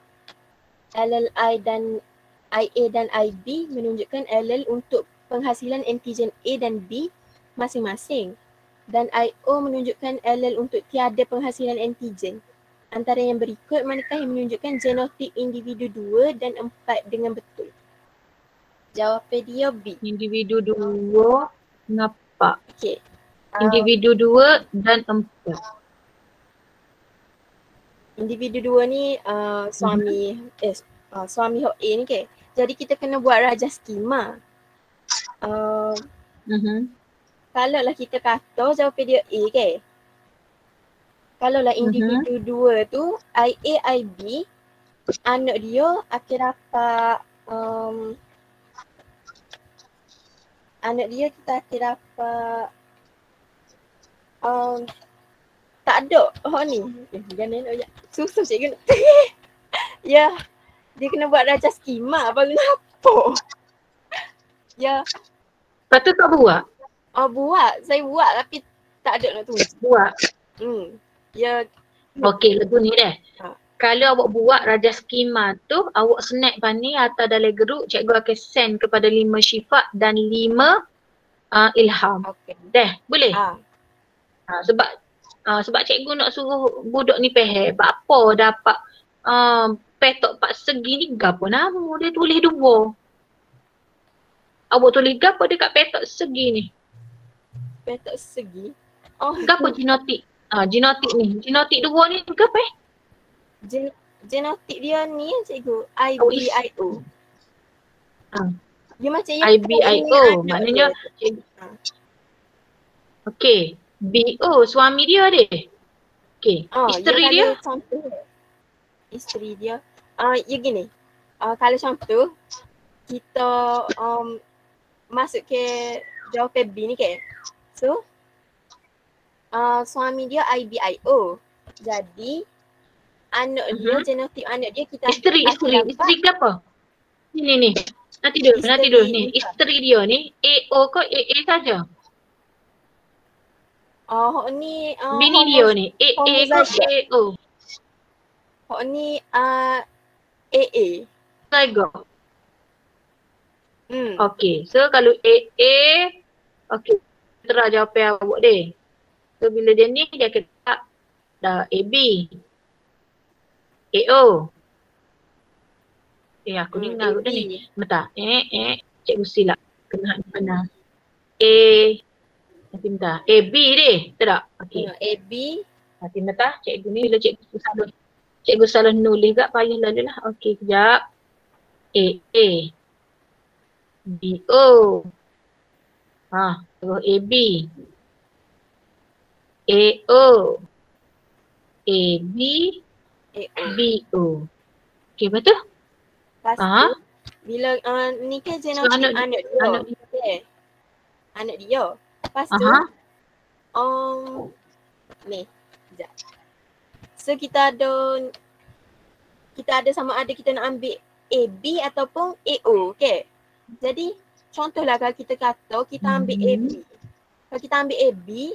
LLI dan IA dan IB menunjukkan allel untuk penghasilan antigen A dan B masing-masing. Dan IO menunjukkan allel untuk tiada penghasilan antigen. Antara yang berikut, manakah yang menunjukkan genotip individu 2 dan 4 dengan betul? Jawapan dia B. Individu 2 kenapa? Okey. Individu 2 dan 4. Individu 2 ni suami suami Hok A ni ke. Jadi kita kena buat rajah skema. Kalau lah kita kata jawapan dia A ke. Kalau lah individu 2 tu IA IB, anak dia akan dapat anak dia kita akan dapat tak ada ni. Jangan nak susah cikgu. Ya. Dia kena buat rajah skema baru nampak. Ya. Patut tak buat? Buat. Saya buat tapi tak ada nak tunjuk. Buat. Ya. Okey, lagu ni deh. Kalau awak buat rajah skema tu, awak snap ni atau dalam grup, cikgu akan send kepada 5 Syifa dan 5 Ilham. Okay. Deh, boleh? Sebab cikgu nak suruh budak ni faham apa dapat petok 4 segi ni gapo nama dia tulis 2. Awak tulis gapo dekat petok segi ni? Petok segi? Gapo genotik? Genotik ni. Genotik 2 ni gapo Genotik dia ni cikgu IBIO. Dia macam yang IBIO maknanya okey. BO suami dia deh. Okey. Isteri dia? Isteri dia. Ya gini. Kalau contoh kita masuk ke jawapan B ni ke. So suami dia IBIO. Jadi anak dia, genotip anak dia kita Isteri ke apa? Ni. Nak tidur ni. Isteri dia ni AO ke AA saja? Ni bini dia ni AA ke AO? Ni AA. Tiger. Okay, so kalau AA, okay, terah jawapan awak deh. So bila dia ni dia kata dah AB, AO. Aku dengar dah ni. Bentar. Cikgu silap. Kena benar. Nanti bentar. AB deh. Betul tak? Okay. AB. Nanti bentar. Cikgu ni bila cikgu salah nulis kat payah lalu lah. Okay, kejap. AA. BO. Terus AB. AO. AB. BO. Okay, betul? Lepas tu, bila ni kan genotip anak dia. Anak dia. Lepas tu, ni, sekejap. So kita ada sama ada kita nak ambil AB ataupun AO, okay? Jadi, contohlah kalau kita kata kita ambil AB. Kalau kita ambil AB,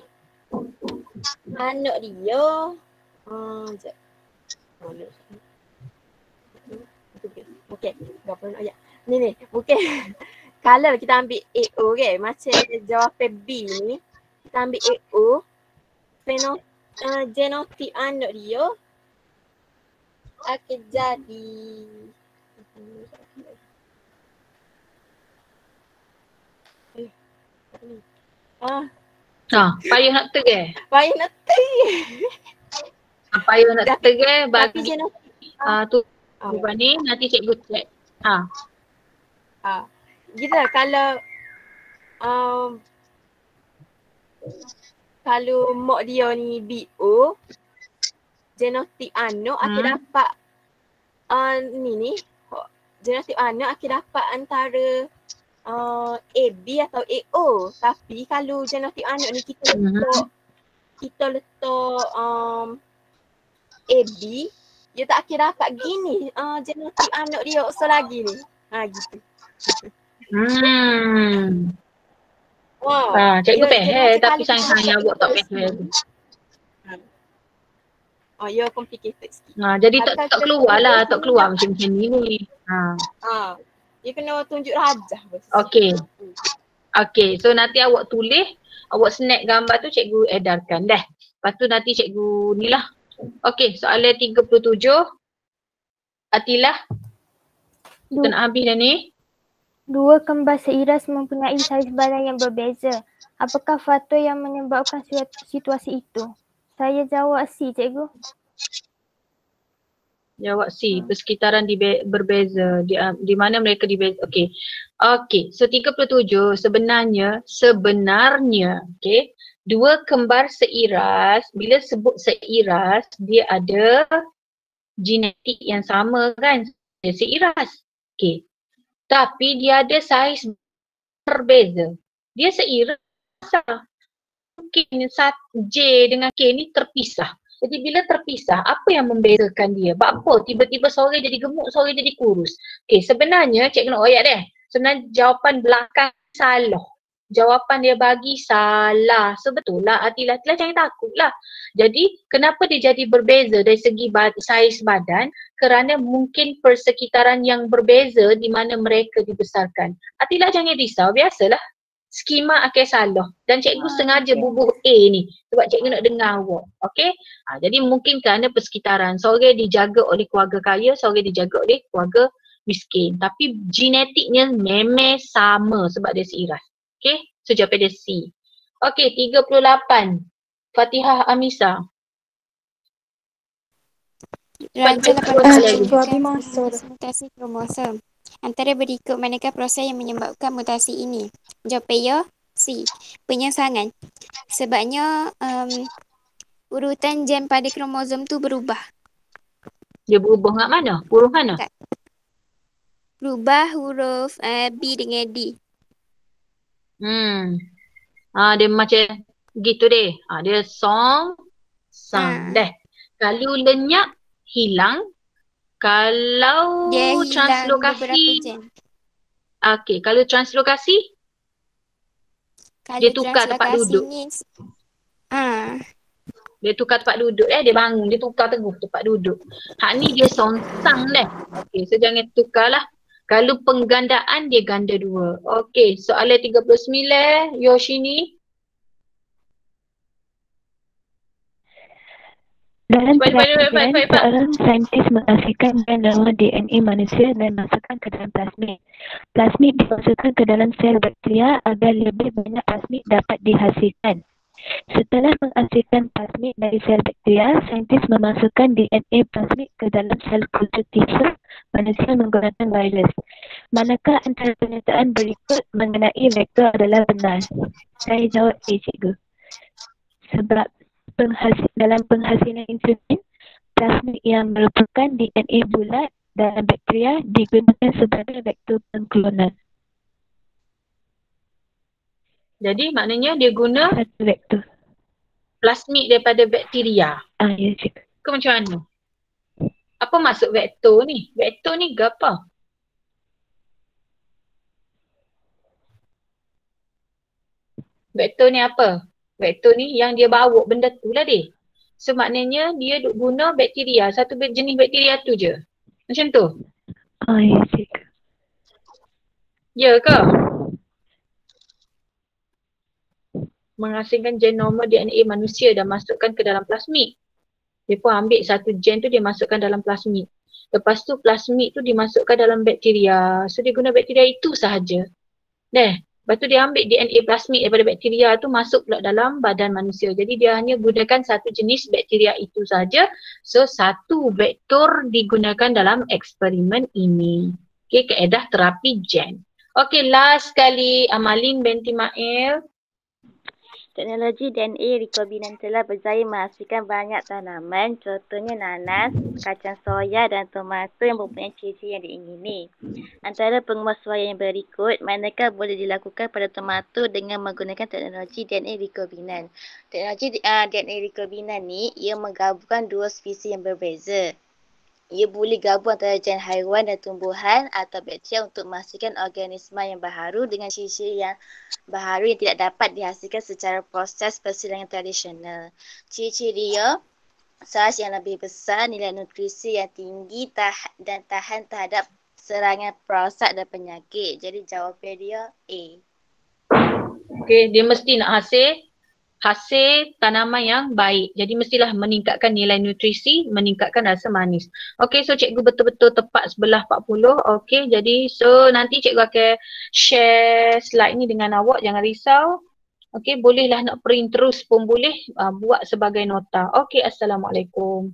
anak dia, sekejap. Okey, berapa ayat? Ni. Okey. Kalau kita ambil AO kan, macam jawapan B ni, kita ambil AO, genotip anak dia akan jadi payah nak terge. Payah nak terge bagi tu bukan ni nanti cikgu check. Gitu kalau mak dia ni BO, genotip anak akan dapat genotip anak akan dapat antara AB atau AO. Tapi kalau genotip anak ni kita letak AB, dia tak akan dapat gini genotip anak dia lagi ni. Gitu. Cikgu faham tapi sayang awak tak faham. Ya complicated sikit. Jadi tak keluar macam ni. Dia kena tunjuk rajah. Okay, so nanti awak tulis, awak snap gambar tu cikgu edarkan dah. Lepas tu nanti cikgu ni lah. Okay, soalan 37. Atilah. Kita nak habis dah ni. Dua kembar seiras mempunyai saiz badan yang berbeza. Apakah faktor yang menyebabkan situasi itu? Saya jawab C, cikgu. Jawab C, persekitaran berbeza. Di mana mereka dibeza. Okay, so 37 sebenarnya, okay, dua kembar seiras, bila sebut seiras, dia ada genetik yang sama kan, dia seiras. Okay. Tapi dia ada saiz berbeza. Dia seiras. Mungkin J dengan K ni terpisah. Jadi bila terpisah, apa yang membezakan dia? Sebab apa? Tiba-tiba seorang jadi gemuk, seorang jadi kurus. Okay, sebenarnya cikgu nak ayat deh. Sebenarnya jawapan belakang salah. Jawapan dia bagi salah. Sebetulnya Atilah jangan takutlah. Jadi kenapa dia jadi berbeza dari segi saiz badan? Kerana mungkin persekitaran yang berbeza di mana mereka dibesarkan. Atilah jangan risau, biasalah. Skema akan salah. Dan cikgu sengaja bubuh A ni. Sebab cikgu nak dengar awak. Okay? Jadi mungkin kerana persekitaran. Seorang dijaga oleh keluarga kaya, seorang dijaga oleh keluarga miskin. Tapi genetiknya memang sama sebab dia seiras. Okay, so jawapan dia C. Okay, 38. Fatihah Amisa. Rancang mutasi kromosom. Antara berikut manakah proses yang menyebabkan mutasi ini? Jawapan ya, C. Penyangsangan. Sebabnya urutan gen pada kromosom tu berubah. Dia berubah kat mana? Huruf mana? Berubah huruf B dengan D. Dia macam gitu deh. Dia song, sang. Deh. Kalau lenyap, hilang. Kalau Dia hilang translokasi. beberapa jam. Okey, kalau translokasi, Kalau dia tukar tempat translokasi duduk. ni Dia tukar tempat duduk dia bangun, dia tukar teguh tempat duduk. Hak ni dia songsang deh. Okey, so jangan tukarlah. Kalau penggandaan dia ganda dua. Okey, soalan 39, Yoshini. Dalam perhatian, seorang saintis menghasilkan gen nama DNA manusia dan masukkan ke dalam plasmid. Plasmid dimasukkan ke dalam sel bakteria agar lebih banyak plasmid dapat dihasilkan. Setelah menghasilkan plasmid dari sel bakteria, saintis memasukkan DNA plasmid ke dalam sel kultur tisu manusia menggunakan virus. Manakah antara pernyataan berikut mengenai vektor adalah benar? Saya jawab A, cikgu. Sebab dalam penghasilan insulin, plasmid yang merupakan DNA bulat dalam bakteria digunakan sebagai vektor pengklonan. Jadi maknanya dia guna satu vektor plasmid daripada bakteria. Ya, cikgu. Ke macam mana? Apa maksud vektor ni? Vektor ni apa? Vektor ni apa? Vektor ni yang dia bawa benda tu lah dia. So maknanya dia duk guna bakteria, satu jenis bakteria tu je. Macam tu? Ya, cikgu. Ya ke? Menghasilkan genoma DNA manusia dan masukkan ke dalam plasmid. Dia pun ambil satu gen tu dia masukkan dalam plasmid. Lepas tu plasmid tu dimasukkan dalam bakteria. So dia guna bakteria itu sahaja. Lepas tu dia ambil DNA plasmid daripada bakteria tu masuk pula dalam badan manusia. Jadi dia hanya gunakan satu jenis bakteria itu sahaja. So satu vektor digunakan dalam eksperimen ini. Okay, kaedah terapi gen. Okay, last sekali Amalin binti Mail. Teknologi DNA rekombinan telah berjaya menghasilkan banyak tanaman, contohnya nanas, kacang soya dan tomato yang mempunyai ciri-ciri yang diingini. Antara pengemuasuhan yang berikut, manakah boleh dilakukan pada tomato dengan menggunakan teknologi DNA rekombinan? Teknologi DNA rekombinan ni, ia menggabungkan dua spesies yang berbeza. Ia boleh gabung antara gen haiwan dan tumbuhan atau bakteria untuk menghasilkan organisma yang baharu dengan ciri-ciri yang baharu yang tidak dapat dihasilkan secara proses persilangan tradisional. Ciri-ciri dia, saiz yang lebih besar, nilai nutrisi yang tinggi dan tahan terhadap serangan parasat dan penyakit. Jadi jawapan dia A. Okey, dia mesti nak hasil tanaman yang baik. Jadi mestilah meningkatkan nilai nutrisi, meningkatkan rasa manis. Okey, so cikgu betul-betul tepat sebelah 40. Okey, jadi so nanti cikgu akan share slide ni dengan awak, jangan risau. Okey, bolehlah nak print terus pun boleh, buat sebagai nota. Okey, Assalamualaikum.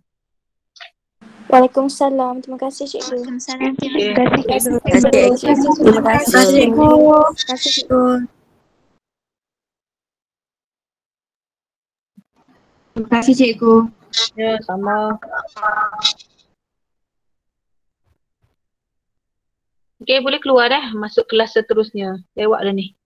Waalaikumsalam. Terima kasih cikgu. Waalaikumsalam. Terima kasih. Terima kasih cikgu. Terima kasih cikgu. Terima kasih cikgu. Ya, sama. Okey, boleh keluar dah, masuk kelas seterusnya. Lewat dah ni.